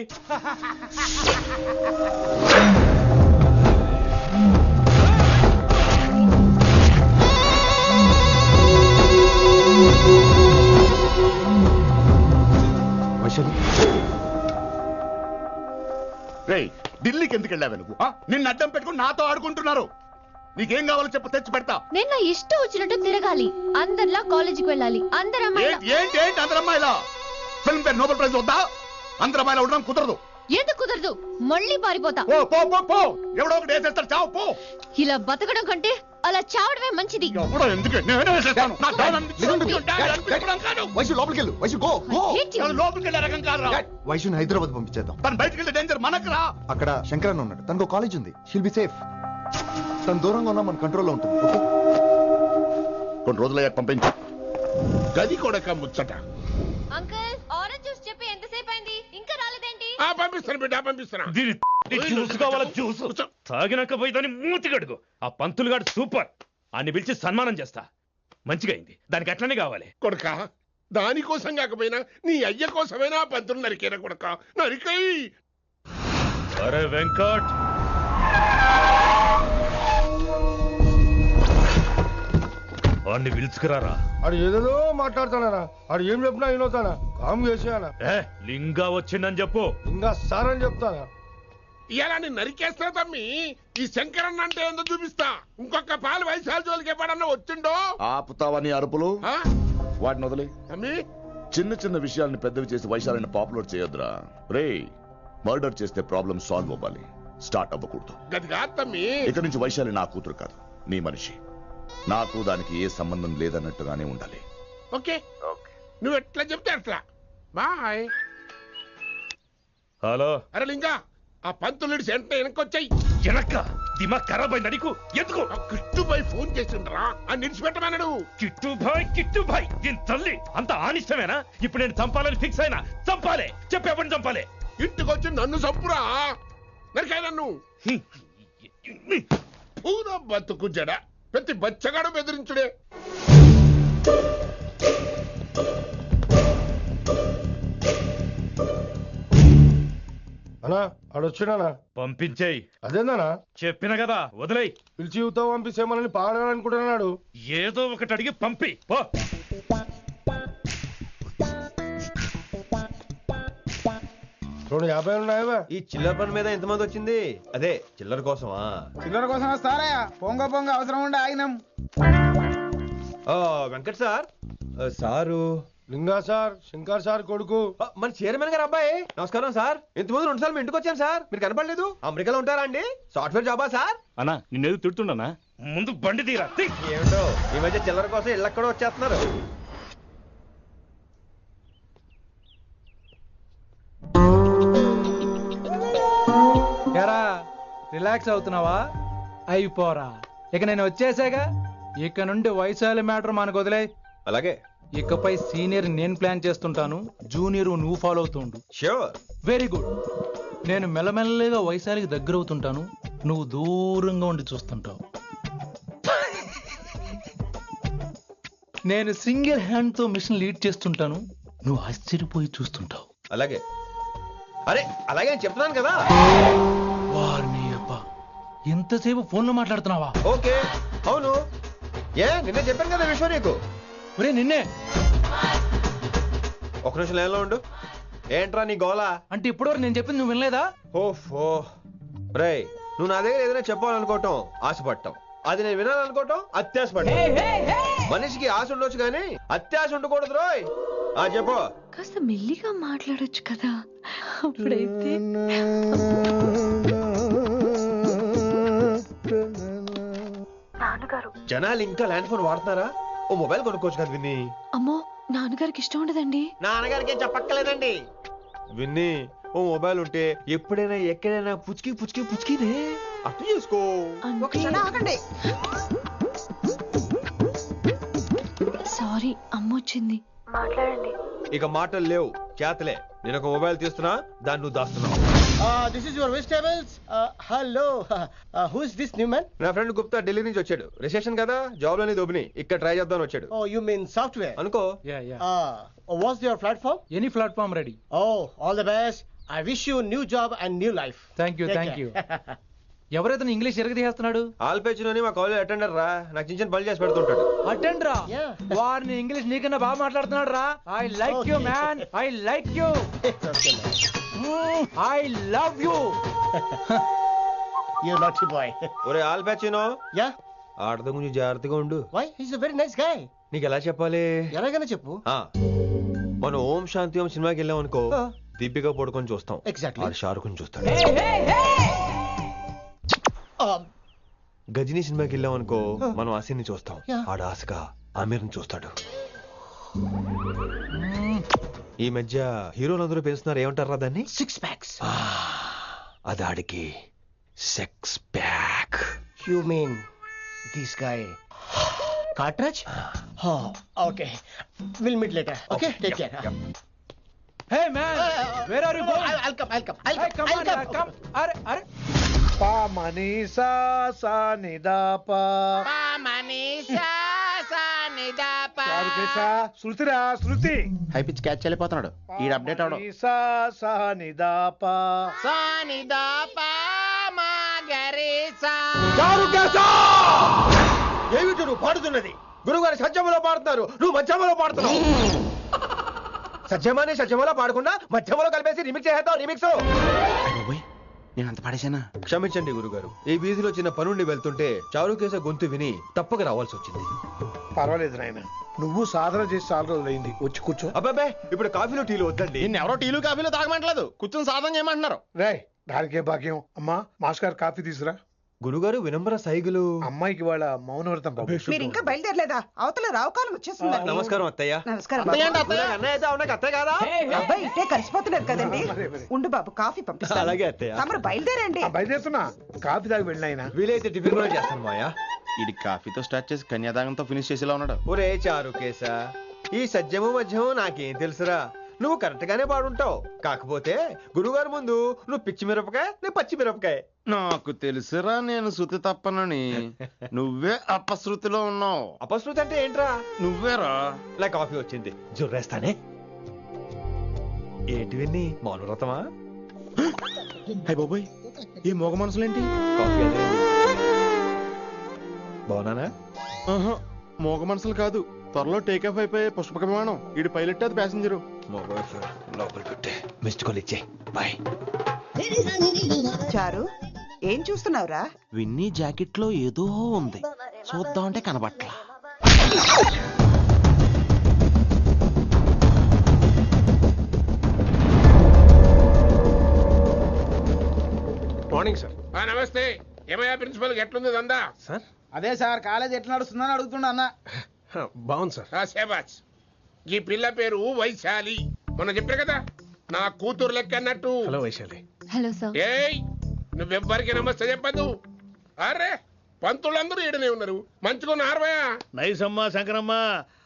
O: ఢిల్లీకి ఎందుకు వెళ్ళావు నువ్వు? నిన్ను అడ్డం పెట్టుకుని నాతో ఆడుకుంటున్నారు. నీకేం కావాలో చెప్పు, తెచ్చి పెడతా.
B: నేను నా ఇష్టం వచ్చినట్టు తిరగాలి, అందరిలా కాలేజీకి వెళ్ళాలి. అందరు
O: ఏంటి అందరు అమ్మాయిలా? ఫిల్మ్ పేరు నోబెల్ ప్రైజ్ వద్దా? అందరు అమ్మాయిలా ఉండడం కుదరదు.
B: ఎందుకు కుదరదు? మళ్ళీ పారిపోతా.
O: ఎవడో ఒకటి వేసేస్తాడు, చావు పో.
B: ఇలా బతకడం కంటే అలా చావడమే మంచిది.
O: వైశుని హైదరాబాద్ పంపించేద్దాం. తను బయటకు వెళ్తే డేంజర్ మనకు రా. అక్కడ శంకరన్న ఉన్నాడు, తనకు కాలేజ్ ఉంది. She'll be safe. తను దూరంగా ఉన్నా మన కంట్రోల్లో ఉంటుంది. కొన్ని రోజులయ్యాక పంపించు.
F: గది కొడక ముచ్చట.
B: అంకుల్, ఆరెంజ్ జ్యూస్ చెప్పి ఎంతసేపు అయింది, ఇంకా రాలేదేంటి?
F: పంపిస్తాను బిడ్డ, పంపిస్తాను.
L: జ్యూస్ కావాలా? జ్యూస్ తాగినాక పోయి దాన్ని మూతి గడుగు. ఆ పంతులు గాడు సూపర్, అన్ని పిలిచి సన్మానం చేస్తా. మంచిగా అయింది, దానికి అట్లనే కావాలి.
F: కొడక, దానికోసం కాకపోయినా నీ అయ్య కోసమైనా పంతులు నరికేనా కొడక, నరికై.
L: అరే వెంకట్, వాడిని పిలుచుకురారా.
P: అది ఏదేదో మాట్లాడతానా? అది ఏం చెప్పినా వినవుతానా? కామ్ చేసేయానా?
L: లింగా వచ్చిందని చెప్పు.
P: ఇంకా సార్ అని చెప్తానా?
F: ఇలా నేను నరికేస్తా తమ్మి. ఈ శంకరన్న అంటే ఏందో చూపిస్తా. ఇంకొక పాలు వైశాలి జోలికి ఎప్పుడన్నా వచ్చిండో
O: ఆపుతావా నీ అరుపులు? వాటిని వదిలే. చిన్న చిన్న విషయాలను పెద్దవి చేసి వైశాలిని పాపులర్ చేయొద్దురా. రే, మర్డర్ చేస్తే ప్రాబ్లం సాల్వ్ అవ్వాలి, స్టార్ట్ అవ్వకూడదు.
F: గది కాదు తమ్మి.
O: ఇక నుంచి వైశాలి నా కూతురు కాదు, నీ మనిషి.
Q: నాకు దానికి ఏ సంబంధం లేదన్నట్టుగానే ఉండాలి.
F: ఓకే నువ్వు ఎట్లా చెప్తే అట్లా. బాయ్.
L: హలో.
F: అరే లింగా, ఆ పంతులుడి సెంటర్ వెనకొచ్చాయి.
L: వెనక్క దిమాగ్ ఖరాబ్ అయింది నీకు. ఎందుకు
F: కిట్టుబాయ్ ఫోన్ చేసిండ్రా అని నిలిచిపెట్టమన్నాడు.
L: కిట్టుబాయ్ దీని తల్లి అంత ఆనిష్టమేనా? ఇప్పుడు నేను చంపాలని ఫిక్స్ అయినా. చంపాలే, చెప్పేపని చంపాలే.
F: ఇంటికొచ్చి నన్ను చంపురా, నరికాయ నన్ను. పూరా బతుకు జడ, ప్రతి బచ్చగాడు బెదిరించుడే.
P: అన్నా ఆడొచ్చినా
L: పంపించేయి.
P: అదేందనా
L: చెప్పిన కదా వదిలేయి.
P: పిలిచి యువత పంపిస్తే మనల్ని పాడాలనుకుంటున్నాడు.
L: ఏదో ఒకటి అడిగి పంపి పో.
P: 250 ఉన్నాయా?
E: ఈ చిల్లర పని మీద ఎంతమంది వచ్చింది? అదే చిల్లర కోసమా?
G: చిల్లర కోసం వస్తారా? పొంగ అవసరం ఉండే ఆగినాం.
E: వెంకట్ సార్. సారు
P: లింగా సార్, శంకర్ సార్ కొడుకు,
E: మన చైర్మన్ గారు అబ్బాయి. నమస్కారం సార్. ఇంతకుముందు 2 సార్లు మీ ఇంటికి వచ్చాను సార్, మీరు కనపడలేదు. అమెరికాలో ఉంటారా అండి? సాఫ్ట్వేర్ జాబా సార్?
L: అన్నా నిన్నేది తిడుతుండనా? ముందు బండి తీరా.
E: ఏమిటో ఈ మధ్య చిల్లర కోసం ఇళ్ళక్కడ వచ్చేస్తున్నారు.
R: రిలాక్స్ అవుతున్నావా? అయిపోరా, ఇక నేను వచ్చేసాగా. ఇక నుండి వయసాల మ్యాటర్ మనకు వదిలే.
E: అలాగే.
R: ఇకపై సీనియర్ నేను ప్లాన్ చేస్తుంటాను, జూనియర్ నువ్వు ఫాలో అవుతుండు.
E: ష్యూర్.
R: Very good. నేను మెల్లమెల్లగా వయసాలికి దగ్గర అవుతుంటాను, నువ్వు దూరంగా ఉండి చూస్తుంటావు. నేను సింగిల్ హ్యాండ్ తో మిషన్ లీడ్ చేస్తుంటాను, నువ్వు ఆశ్చర్యపోయి చూస్తుంటావు.
E: అలాగే. అరే అలాగే నేను చెప్తున్నాను కదా.
R: వారిని అబ్బా, ఎంతసేపు ఫోన్ లో మాట్లాడుతున్నావా?
E: ఓకే. అవును, ఏ నిన్నే చెప్పాను కదా విషయం నీకు.
R: ఒరే నిన్నే.
E: ఒక నిమిషం లైన్లో ఉండు. ఏంట్రా నీ గోలా?
R: అంటే ఇప్పటివరకు నేను చెప్పింది నువ్వు వినలేదా?
E: ఓఫో రే, నువ్వు నా దగ్గర ఏదైనా చెప్పాలనుకోవటం ఆశపడటం, అది నేను వినాలనుకోవటం అత్యాశపడటం. మనిషికి ఆశ ఉండొచ్చు కానీ అత్యాశ ఉండకూడదు రోయ్. చెప్పు.
B: కాస్త మెల్లిగా మాట్లాడొచ్చు కదా, అప్పుడైతే.
E: జనాలు ఇంకా ల్యాండ్ ఫోన్ వాడుతున్నారా? ఓ మొబైల్ కొనుక్కోవచ్చు కదా విన్ని.
B: అమ్మో, నాన్నగారికి ఇష్టం ఉండదండి.
E: నాన్నగారికి ఏం చెప్పక్కర్లేదండి. విన్ని, ఓ మొబైల్ ఉంటే ఎప్పుడైనా ఎక్కడైనా పుచ్చుకినే అర్థం చేసుకో.
B: సారీ, అమ్మ వచ్చింది. మాట్లాడండి.
E: ఇక మాటలు లేవు, చేతలే. నేను ఒక మొబైల్ తీస్తున్నా, దాన్ని నువ్వు దాస్తున్నావు.
S: This is your vegetables. Hello. Who is this new man?
E: నా ఫ్రెండ్ గుప్తా ఢిల్లీ నుంచి వచ్చాడు. రిసెప్షన్ కదా, జాబ్ లోని దొబ్బిని ఇక్కడ ట్రై చేద్దామని వచ్చాడు.
S: Oh, you mean software?
E: అనుకో.
S: What's your platform?
R: Any platform ready.
S: Oh, all the best. I wish you new job and new life.
R: Thank you. ఎవరైతే ఇంగ్లీష్ ఎరగ తీస్తున్నాడు?
E: ఆల్పేచినోని మా కాలేజ్ అటెండర్ రా, నాకు చిన్న పనులు చేసి పెడుతుంటాడు.
R: అటెండరా? వారిని ఇంగ్లీష్ నీకన్నా బాగా మాట్లాడుతున్నాడు రా. I like you man, I like you, I love you.
S: You naughty boy.
E: ఒరే ఆల్పేచినో.
S: యా.
E: ఆడద గురించి జాగ్రత్తగా ఉండు.
S: Why? He's a very nice guy.
E: నీకు ఎలా చెప్పాలి?
S: ఎలాగైనా చెప్పు.
E: మనం ఓం శాంతి ఓం సినిమాకి వెళ్ళాం అనుకో, దీపిక పడుకొని చూస్తాం.
S: Exactly.
E: షారుఖ్ చూస్తాడు. గజనీ సినిమాకి వెళ్ళాం అనుకో, మనం ఆసిని చూస్తాం. ఆడ ఆశగా ఆమీర్ని చూస్తాడు. ఈ మధ్య హీరోలందరూ పెంచుతున్నారు, ఏమంటారా దాన్ని?
S: 6 packs.
E: అది ఆడికి sex pack.
S: You mean this guy? Cartridge? Oh, okay. We'll meet later. Okay, take care.
R: Hey man, where are you going?
S: I'll come.
R: Hey, come on, come. Are.
P: Pa manisa sa ni da pa.
S: Pa manisa sa ni da pa.
P: చారు కేసా శృతిరా Shruti.
S: High pitch catch చేయలేకపోతున్నాడు. ఈ update అవడం.
P: manisa sa ni da pa.
S: Sa ni da pa ma gare sa.
E: చారు కేసా! ఏమిటి నువ్వు పాడుతున్నది? గురుగారు సత్యములో పాడుతున్నారు, నువ్వు మధ్యమలో పాడుతున్నావు. సత్యమలో పాడకుండా మధ్యమలో కలిపేసి రిమిక్స్ చేస్తావు. రిమిక్స్
S: నేను అంత పాడేశానా?
E: క్షమించండి గురుగారు. ఈ వీధిలో చిన్న పనుండి వెళ్తుంటే చారుకేస గొంతు విని తప్పక రావాల్సి వచ్చింది.
P: పర్వాలేదు నాయన, నువ్వు సాధన చేసి చాలా రోజులైంది, వచ్చి కూర్చో.
E: అబ్బాబే, ఇప్పుడు కాఫీలో టీలు వద్దండి.
S: ఎవరో టీలు కాఫీలో తాగమంటలేదు, కూర్చొని సాధన చేయమంటున్నారు.
P: రే, దానికే భాగ్యం. అమ్మా, మాస్ గారు కాఫీ తీసురా.
E: గురుగారు వినమ్ర సైగులు.
I: అమ్మాయికి వాళ్ళ మౌనవ్రతం బాబు.
T: మీరు ఇంకా బయలుదేరలేదా? అవతల రావుకాలం వచ్చేస్తుంది.
E: నమస్కారం అత్తయ్య.
T: నమస్కారం
E: అత్తయ్య
T: బాబు.
E: అంటే అన్నయ్య అయితే అవునా అత్తయ్య కాదా?
T: అబ్బాయి ఇట్టే కలిసిపోతున్నారు కదండి. ఉండు బాబు, కాఫీ పంపిస్తాను.
E: అలాగే అత్తయ్య.
T: తమరు బయలుదేరండి.
I: బయలుదేరుతున్నా, కాఫీ తాగి వెళ్ళిన.
E: వీలైతే టిఫిన్ కూడా చేస్తాను మాయా.
C: ఇది కాఫీతో స్టార్ట్ చేసి కన్యాదానంతో ఫినిష్ చేసేలా ఉన్నాడు.
E: ఒరే చారు కేసా, ఈ సత్యము మధ్యము నాకేం తెలుసురా. నువ్వు కరెక్ట్ గానే పాడుంటావు. కాకపోతే గురుగారు ముందు నువ్వు పిచ్చి మిరపకాయ, నేను పచ్చి మిరపకాయ.
C: నాకు తెలుసురా నేను శృతి తప్పనని. నువ్వే అపశృతిలో ఉన్నావు.
E: అపశృతి అంటే ఏంట్రా?
C: నువ్వేరా.
E: నా కాఫీ వచ్చింది, జుర్రేస్తానే. ఏంటి విన్ని మౌనవ్రతమా?
C: హై బాబోయ్, ఈ మోగ మనసులేంటి?
E: కాఫీ అదే. బాగున్నానా?
C: మోగ మనసులు కాదు, త్వరలో టేక్ ఆఫ్ అయిపోయే పుష్పక విమానం. ఈడు పైలట్, అది ప్యాసింజరు.
E: మిస్డ్ కాల్ ఇచ్చే. బాయ్.
T: చారు, ఏం చూస్తున్నావురా?
C: విన్నీ జాకెట్ లో ఏదో ఉంది, చూద్దామంటే కనబట్లా.
I: Morning sir.
F: నమస్తే. ఏమయ్యా ప్రిన్సిపల్, ఎట్లుంది దందా?
I: సార్
G: అదే సార్, కాలేజ్ ఎట్లా నడుస్తుందని అడుగుతున్నా అన్న.
I: బాగుంది సార్.
F: శేబాజ్. ఈ పిల్ల పేరు వైశాలి. మొన్న చెప్పారు కదా, నా కూతురు లెక్క అన్నట్టు.
I: హలో వైశాలి.
B: Hello sir.
F: ఏయ్, నువ్వెవ్వరికి నమస్తే చెప్పదు. అరే, పంతులందరూ ఈడనే ఉన్నారు. మంచిగా ఆరవయా.
L: నైస్ అమ్మా శంకరమ్మ.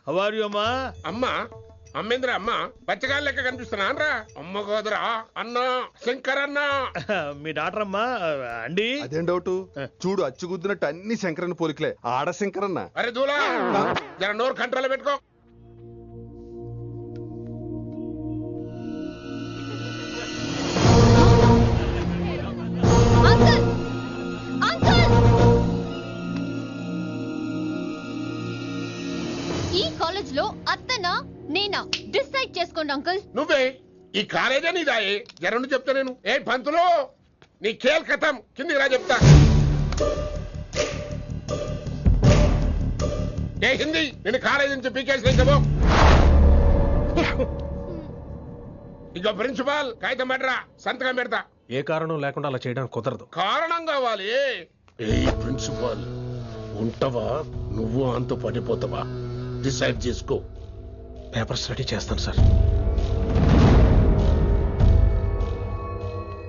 L: హవారు అమ్మా.
F: అమ్మా అమ్మేంద్ర అమ్మ బచ్చగాళ్ళ లెక్క కనిపిస్తున్నా రా. అమ్మ గోదరా అన్న శంకర్ అన్న.
L: మీ డాక్టర్ అమ్మా అండి.
H: అదేం డౌట్? చూడు అచ్చుగుద్దినట్టు అన్ని శంకరన్న పోలికలే. ఆడ శంకరన్న.
F: అరే దూలా, జర నోరు కంట్రోల్ పెట్టుకో.
B: ఈ కాలేజ్ లో అత్తనా నేనా డిసైడ్ చేసుకోండి అంకుల్.
F: నువ్వే ఈ కాలేజే నీదాయే. జరను చెప్తా నేను. ఏ పంతులు, నీ ఖేల్ ఖతం. కిందికి రా చెప్తా. ఏ హిందీ, నేను కాలేజీ నుంచి పీకేసి చెప్పు. ఇక ప్రిన్సిపాల్ కాగితం పెట్టరా, సంతకం పెడతా.
I: ఏ కారణం లేకుండా అలా చేయడానికి కుదరదు.
F: కారణం కావాలి. ఏ ప్రిన్సిపాల్ ఉంటావా, నువ్వు అంత పడిపోతావా? డిసైడ్ చేసుకో.
I: పేపర్స్ రెడీ చేస్తాను సార్.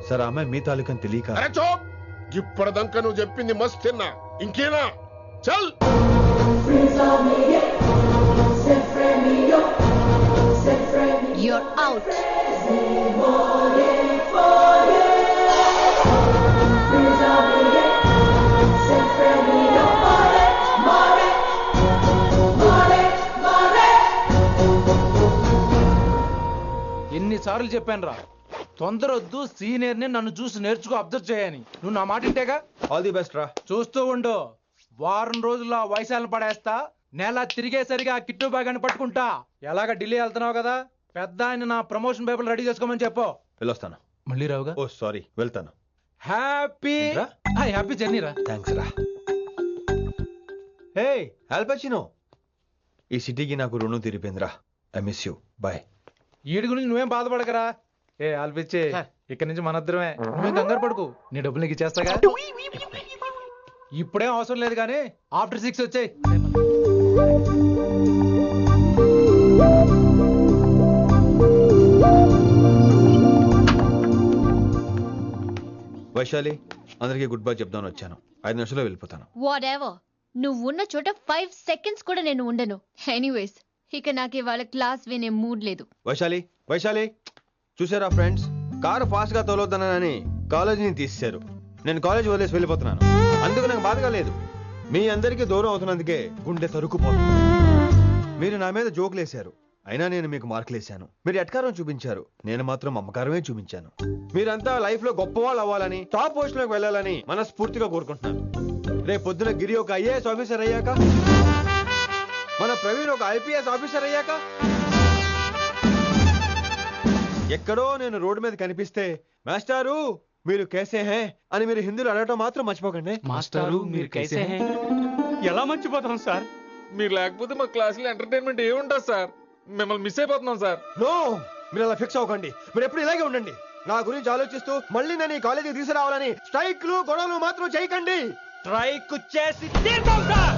E: సార్ అమ్మాయి మీ తాలూకని తెలియక.
F: అరే చోప్, ఇప్పటిదాకా నువ్వు చెప్పింది మస్త్ తిన్నా. ఇంకేనా? చల్.
B: You're out.
R: ఎన్నిసార్లు చెప్పాను రా, తొందరొద్దు, సీనియర్ ని నన్ను చూసి నేర్చుకో, అబ్జర్వ్ చేయని. నువ్వు నా మాట ఇంటేగా.
E: ఆల్ ది బెస్ట్ రా.
R: చూస్తూ ఉండు, వారం రోజుల్లో ఆ వయసాలను పడేస్తా. నెల తిరిగేసరిగా ఆ కిట్టు బాగాన్ని పట్టుకుంటా. ఎలాగ ఢిల్లీ వెళ్తున్నావు కదా, పెద్ద ఆయన నా ప్రమోషన్ పేపర్లు రెడీ చేసుకోమని చెప్పు.
E: వెళ్ళొస్తాను.
R: మళ్ళీ రావుగా?
E: ఓ సారీ, వెళ్తాను.
R: హ్యాపీ జర్నీ రా.
E: థ్యాంక్స్ రా. హే ఆల్పచినో, ఈ సిటీకి నాకు రుణం తీరిపోయిందిరా. I miss you. బాయ్.
R: ఈడి గురించి నువ్వేం బాధపడకరా. ఏ ఆల్పిచ్చే, ఇక్కడి నుంచి మనద్దరమే. నువ్వేం కంగారు పడుకు, నీ డబ్బులు నీకు ఇచ్చేస్తాగా. ఇప్పుడేం అవసరం లేదు కానీ ఆఫ్టర్ 6 వచ్చాయి.
E: వైశాలి, అందరికీ గుడ్ బై చెప్దామని వచ్చాను. 5 నిమిషాల్లో వెళ్ళిపోతాను.
B: వాటెవర్, నువ్వు ఉన్న చోట 5 seconds కూడా నేను ఉండను. ఎనీవేస్, ఇక నాకు ఇవాళ క్లాస్ వినే మూడ్ లేదు.
E: వైశాలి, వైశాలి, చూసారా ఫ్రెండ్స్, కారు ఫాస్ట్ గా తోలొద్దనని కాలేజీని తీసేశారు. నేను కాలేజ్ వదిలేసి వెళ్ళిపోతున్నాను. అందుకు నాకు బాధగా లేదు. మీ అందరికీ దూరం అవుతున్నందుకే గుండె తరుక్కుపోతుంది. మీరు నా మీద జోకులేశారు, అయినా నేను మీకు మార్కులేశాను. మీరు ఎట్కారం చూపించారు, నేను మాత్రం అమ్మకారమే చూపించాను. మీరంతా లైఫ్ లో గొప్పవాళ్ళు అవ్వాలని, టాప్ పోస్ట్ లోకి వెళ్ళాలని మనస్ఫూర్తిగా కోరుకుంటున్నాను. రేపు పొద్దున గిరి ఒక IAS ఆఫీసర్ అయ్యాక, మన ప్రవీణ్ ఒక IPS ఆఫీసర్ అయ్యాక, ఎక్కడో నేను రోడ్డు మీద కనిపిస్తే మాస్టారు మీరు కేసే హే అని మీరు హిందీలో అడగటం మాత్రం మర్చిపోకండి.
J: మాస్టారు మీరు కేసే హే ఎలా మర్చిపోతాం సార్? మీరు లేకపోతే మా క్లాసులో ఎంటర్టైన్మెంట్ ఏముంటుంది సార్? మిమ్మల్ని మిస్ అయిపోతున్నాం సార్.
E: నో, మీరు అలా ఫిక్స్ అవ్వకండి. మీరు ఎప్పుడు ఇలాగే ఉండండి.
U: నా గురించి ఆలోచిస్తూ మళ్ళీ నేను ఈ కాలేజీకి తీసుకురావాలని స్ట్రైక్లు గొడవలు మాత్రం చేయకండి.
K: స్ట్రైక్ చేసి తీర్థం సార్.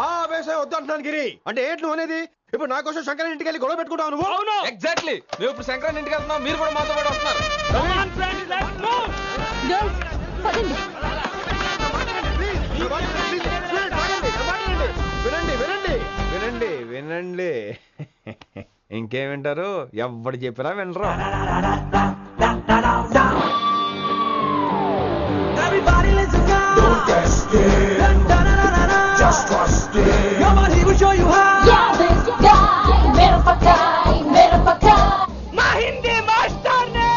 U: ఆ ఆవేశం వద్దంటున్నాను గిరి. అంటే ఏంటి నువ్వు అనేది? ఇప్పుడు నా కోసం శంకరన్ ఇంటికి వెళ్ళి గొడవ పెట్టుకుంటావు నువ్వు?
J: అవును ఎగ్జాక్ట్లీ. మేము ఇప్పుడు శంకరన్ ఇంటికి వెళ్తున్నాం, మీరు కూడా మాతో పాటు వస్తున్నారు.
U: వినండి వినండి వినండి వినండి. ఇంకేం వింటారు? ఎవడు చెప్పినా వినరు.
N: Everybody listen now. Don't get scared. Just trust it. Come on, he will show you how. Yeah, this guy, mera pakai. Ma hindi master ne.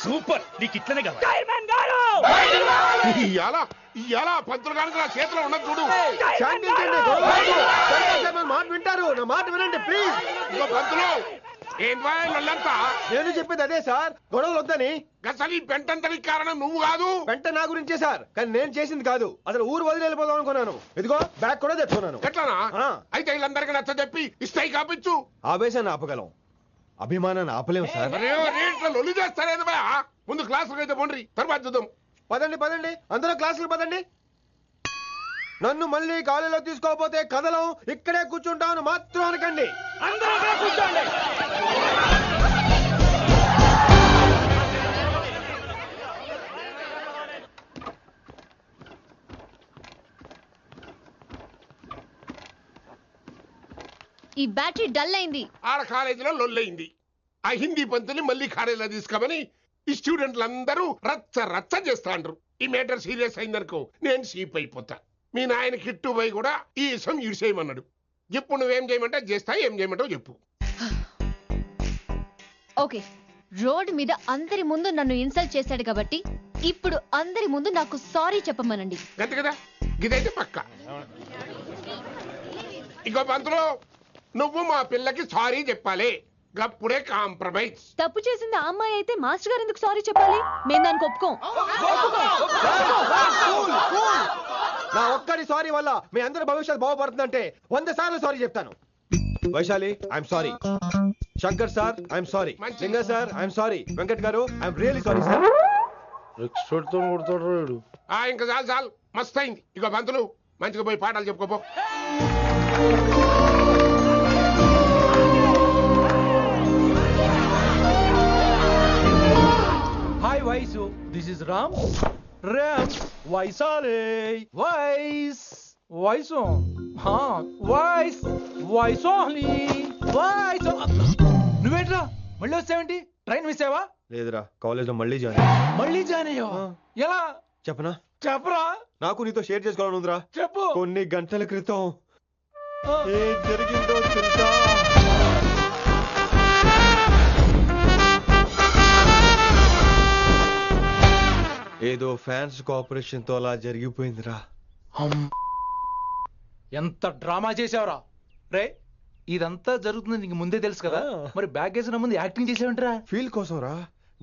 L: Super, నీకు ఇట్లనే కదా.
F: ఇయాలా పంతులు గారికి నా చేతిలో ఉన్నది చూడు.
U: మాట వింటారు, నా మాట వినండి ప్లీజ్.
F: ఇంకో పంతులు ఏంటంతా?
U: నేను చెప్పేది అదే సార్, గొడవలు వద్దని.
F: అసలు ఈ పెంటంతరికి కారణం నువ్వు కాదు.
U: పెంట నా గురించే సార్, కానీ నేను చేసింది కాదు. అసలు ఊరు వదిలి వెళ్ళిపోదాం అనుకున్నాను. ఇదిగో బ్యాగ్ కూడా తెచ్చుకున్నాను.
F: ఎట్లానా? అయితే వీళ్ళందరికీ నచ్చ చెప్పి ఇస్తాయి కాపించు.
U: ఆవేశాన్ని ఆపగలం, అభిమానాన్ని ఆపలేము సార్.
F: లొల్లి చేస్తారేది బా. ముందు క్లాసులకు అయితే పోండి, తర్వాత చూద్దాం.
U: పదండి పదండి, అందరూ క్లాసులకు పదండి. నన్ను మళ్ళీ కాలేజీలో తీసుకోకపోతే కదలం, ఇక్కడే కూర్చుంటాను మాత్రం అనకండి.
N: అందరూ ఇక్కడ కూర్చోండి.
B: ఈ బ్యాటరీ డల్ అయింది.
F: ఆడ కాలేజీలో లొల్లయింది. ఆ హిందీ పంతుని మళ్ళీ కాలేజీలో తీసుకోమని ఈ స్టూడెంట్లందరూ రచ్చ రచ్చ చేస్తాండ్రు. ఈ మేటర్ సీరియస్ అయిందనుకో నేను సీప్ అయిపోతా. మీ నాయన కిట్టు పోయి కూడా ఈ విషయం ఇడిసేయమన్నాడు. ఇప్పుడు నువ్వేం చేయమంటే చేస్తా, ఏం చేయమంటావు చెప్పు.
B: ఓకే, రోడ్ మీద అందరి ముందు నన్ను ఇన్సల్ట్ చేశాడు కాబట్టి ఇప్పుడు అందరి ముందు నాకు సారీ చెప్పమనండి.
F: అంతే కదా, ఇదైతే పక్క. ఇంకో పంతులు, నువ్వు మా పిల్లకి సారీ చెప్పాలి. గప్పుడే కాంప్రమైజ్.
B: తప్పు చేసింది ఆ అమ్మాయి అయితే మాస్టర్ గారు ఎందుకు సారీ చెప్పాలి? మేము దానికి ఒప్పుకోం.
U: నా ఒక్కడి సారీ వల్ల మీ అందరి భవిష్యత్తు బాగుపడుతుందంటే 100 సార్లు సారీ చెప్తాను. Vaishali, I'm sorry. Shankar sir, I'm sorry. లింగ సార్, ఐఎమ్ సారీ. వెంకట్ గారు, ఐఎమ్ రియలీ సారీ సార్.
F: ఇంకా చాలు చాలు, మస్తు అయింది. ఇక పంతులు మంచిగా పోయి పాఠాలు చెప్పుకోపో.
R: Hi Vaisu, this is Ram. Ram, Vaisale, Vais, Vaisu. Vais, Vaisali, Vaisu. నువ్వేంట్రా మళ్ళీ వచ్చావేంటి? ట్రైన్ మిస్ అయ్యావా?
U: లేదురా, కాలేజ్ లో మళ్ళీ జాయిన్.
R: మళ్ళీ జాయిన్ అయ్యావా? ఎలా
U: చెప్పనా?
R: చెప్పరా.
U: నాకు నీతో షేర్ చేసుకోవాలని ఉందిరా.
R: చెప్పు.
U: కొన్ని గంటల క్రితం ఏం జరిగిందో తెలుసా? ఏదో ఫ్యాన్స్ కోఆపరేషన్ తో అలా జరిగిపోయిందిరా.
R: ఎంత డ్రామా చేసావురా రే. ఇదంతా జరుగుతుంది నీకు ముందే తెలుసు కదా, మరి బ్యాగ్ వేసిన ముందు యాక్టింగ్ చేసావంటరా?
U: ఫీల్ కోసం రా.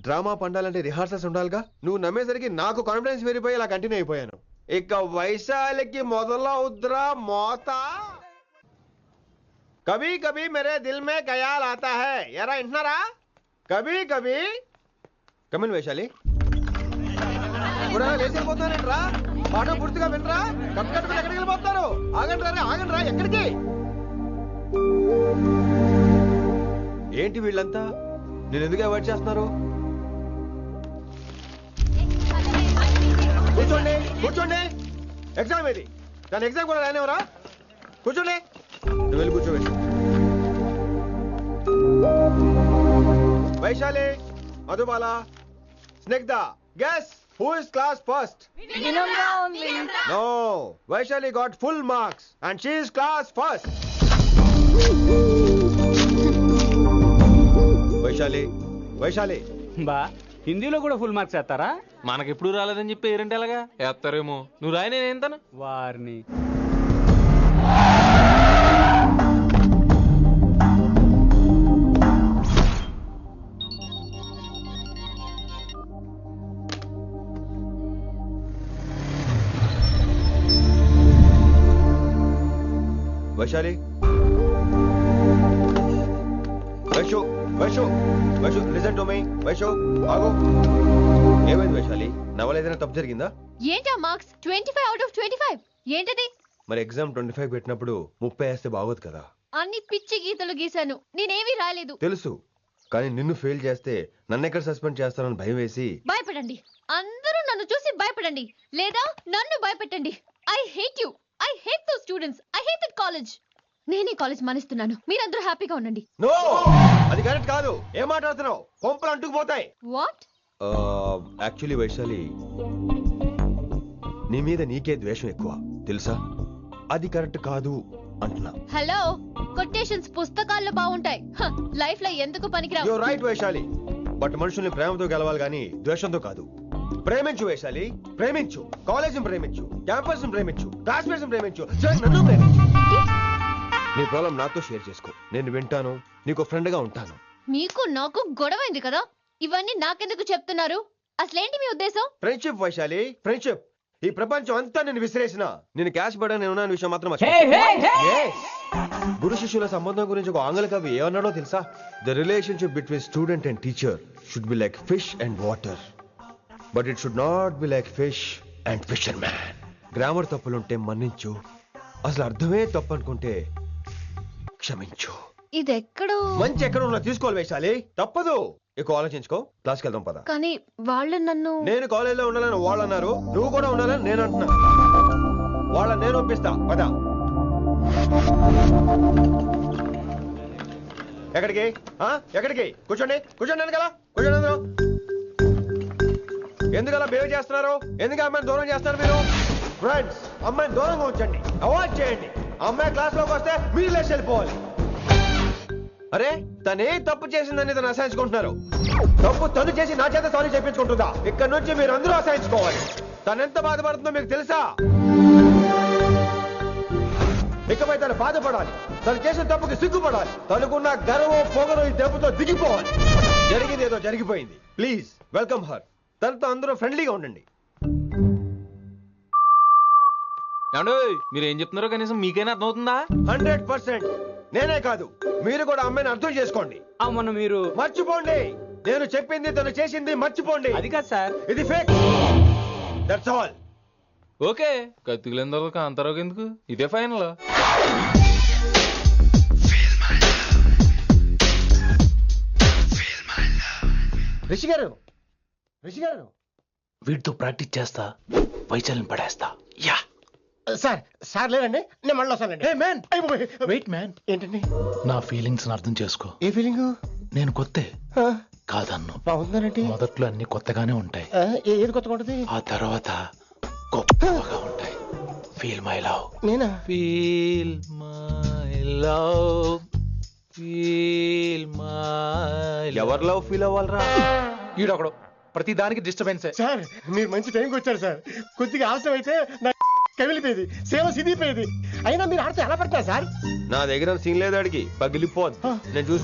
U: డ్రామా పండాలంటే రిహార్సల్స్ ఉండాలిగా. నువ్వు నమ్మేసరికి నాకు కాన్ఫిడెన్స్ పెరిగిపోయి ఇలా కంటిన్యూ అయిపోయాను. ఇక వైశాలికి మొదలవుద్రా మోత. కభీ కభీ మేరే దిల్ మే ఖయాల్ ఆతా హై. ఎరా వింటున్నారా? కభీ కభీ. కమిన్ వైశాలి. లేచిపోతానంట్రా, పాఠం పూర్తిగా వినరా? కట్టుకట్టుకుని ఎక్కడికి వెళ్ళిపోతారు? ఆగండి రా, ఆగండి రా. ఎక్కడికి? ఏంటి వీళ్ళంతా నేను ఎందుకు అవాయిడ్ చేస్తున్నారు? కూర్చోండి కూర్చోండి. ఎగ్జామ్ ఏది? దాని ఎగ్జామ్ కూడా రానివరా? కూర్చోండి. నువ్వు వెళ్ళి కూర్చోండి. Vaishali, Madhubala, Snigdha, guess who is class first?
A: Vinamra only.
U: No, Vaishali got full marks and she is class first. Vaishali, Vaishali.
K: బా హిందీలో కూడా ఫుల్ మార్క్స్ వేస్తారా?
J: మనకెప్పుడు రాలేదని చెప్పి ఏరంటే ఎలాగా వేస్తారేమో. నువ్వు రాయి, నేను ఏంతాను
K: వారిని.
U: Vaishali Vaishu Vaishu Vaishu listen to me Vaishu ఆగు. ఏమైంది వైశాలి? నా వల్ల ఏదైనా తప్పు జరిగిందా?
B: ఏంటా మార్క్స్ 25 out of 25 ఏంటది?
U: మరి ఎగ్జామ్ 25 పెట్టినప్పుడు 30 వేస్తే బాగోదు కదా.
B: అన్ని పిచ్చి గీతలు గీశాను, నేనేమీ రాలేదు.
U: తెలుసు, కానీ నిన్ను ఫెయిల్ చేస్తే నన్ను ఎక్కడ సస్పెండ్ చేస్తానని భయం వేసి.
B: భయపడండి, అందరూ నన్ను చూసి భయపడండి, లేదా నన్ను భయపెట్టండి. I hate you, I hate those students, I hate that college. నేనే కాలేజ్ మానేస్తున్నాను, మీరందరూ హ్యాపీగా ఉండండి.
U: నో, అది కరెక్ట్ కాదు. ఏం మాట్లాడుతున్నావు? కొంపలు అంటుకుపోతాయి.
B: వాట్?
U: యాక్చువల్లీ వైశాలి, నీ మీద నీకే ద్వేషం ఎక్కువ తెలుసా? అది కరెక్ట్ కాదు అంటున్నా.
B: హలో, కొటేషన్స్ పుస్తకాల్లో బాగుంటాయి, లైఫ్ లో ఎందుకు పనికిరావు.
U: యు రైట్ వైశాలి, బట్ మనుషుల్ని ప్రేమతో గెలవాలి గాని ద్వేషంతో కాదు. ప్రేమించు వైశాలి, ప్రేమించు. కాలేజీని ప్రేమించు, క్యాంపస్ ని ప్రేమించు, క్లాస్మేట్స్ ని ప్రేమించు, నన్ను ప్రేమించు. నీ ప్రాబ్లం నాతో షేర్ చేసుకో, నేను వింటాను, నీకు ఫ్రెండ్ గా ఉంటాను.
B: మీకు నాకు గొడవైంది కదా, ఇవన్నీ నాకెందుకు చెప్తున్నారు? అసలేంటి మీ ఉద్దేశం?
U: Friendship Vaishali, friendship. ఈ ప్రపంచం అంతా నేను విసిరేసిన నేను క్యాష్ పడని ఉన్నాను విషయం మాత్రం గురు శిష్యుల సంబంధం గురించి ఒక ఆంగ్ల కవి ఏమన్నాడో తెలుసా? The relationship between student and teacher should be like fish and water, but it should not be like fish and fisherman. Grammar తప్పులుంటే మన్నించు, అసలు అర్థమే తప్పు అనుకుంటే క్షమించు.
B: ఇది ఎక్కడో
U: మంచి ఎక్కడ ఉన్నా తీసుకోవాలి వైశాలి, తప్పదు. ఎక్కువ ఆలోచించుకో, క్లాస్కి వెళ్దాం పద.
B: కానీ వాళ్ళు నన్ను,
U: నేను కాలేజీలో ఉండాలని వాళ్ళు అన్నారు, నువ్వు కూడా ఉండాలని నేను అంటున్నా. వాళ్ళని నేను ఒప్పిస్తా, పద. ఎక్కడికి? ఎక్కడికి? కూర్చోండి, కూర్చోండి కదా, కూర్చోండి అందరూ. ఎందుకలా బిహేవ్ చేస్తున్నారు? ఎందుకు అమ్మాయిని దూరం చేస్తారు మీరు? ఫ్రెండ్స్, అమ్మాయిని దూరంగా ఉంచండి, అవాయిడ్ చేయండి. అమ్మాయి క్లాస్ లోకి వస్తే మీరు లేచి వెళ్ళిపోవాలి. అరే, తనే తప్పు చేసిందని తను అసహించుకుంటున్నారు. తప్పు తను చేసి నా చేత సారీ చెప్పించుకుంటుందా? ఇక్కడ నుంచి మీరు అందరూ అసహించుకోవాలి. తనెంత బాధపడుతుందో మీకు తెలుసా? ఇకపై తను బాధపడాలి, తను చేసిన తప్పుకి సిగ్గుపడాలి. తనకున్న గర్వం పొగరు ఈ దెబ్బతో దిగిపోవాలి. జరిగింది ఏదో జరిగిపోయింది. Please welcome her. తనతో అందరూ ఫ్రెండ్లీగా ఉండండి.
J: మీరు ఏం చెప్తున్నారో కనీసం మీకైనా అర్థమవుతుందా?
U: 100%. నేనే కాదు, మీరు కూడా అమ్మాయిని అర్థం చేసుకోండి.
K: మొన్న మీరు
U: మర్చిపోండి, నేను చెప్పింది తను చేసింది మర్చిపోండి.
K: అది కాదు సార్,
U: ఇది ఫేక్. That's all.
J: ఓకే, కత్తిలేని తర్వాత కాంతారావు ఎందుకు? ఇదే ఫైనల్.
S: రిషి గారు, రిషి గారు,
L: వీటితో ప్రాక్టీస్ చేస్తా, వైశాలిని పడేస్తా. యా
S: సార్, సార్ లేదండి, నేను మళ్ళీ వస్తానండి.
L: వెయిట్ మ్యాన్,
S: ఏంటండి?
L: నా ఫీలింగ్స్ అర్థం చేసుకో.
S: ఏ ఫీలింగ్?
L: నేను కొత్తే కాదన్ను.
S: బాగుందండి.
L: మొదట్లో అన్ని కొత్తగానే ఉంటాయి,
S: ఏది కొత్తగా ఉంటుంది?
L: ఆ తర్వాత గొప్పగా ఉంటాయి. Feel my love.
S: నేనా?
J: Feel my love, feel my.
U: ఎవరి లవ్ ఫీల్ అవ్వాలరా?
R: ఈడొకడు ప్రతి దానికి డిస్టర్బెన్స్.
S: సార్, మీరు మంచి టైంకి వచ్చారు సార్. కొద్దిగా ఆలస్యం అయితే నా కమిలిపోయేది, సేవ సిదిపోయేది. అయినా మీరు ఆడితే ఎలా పడతారు సార్?
U: నా దగ్గర సీన్ లేదు, అడిగి పగిలిపోద్ది. నేను చూసి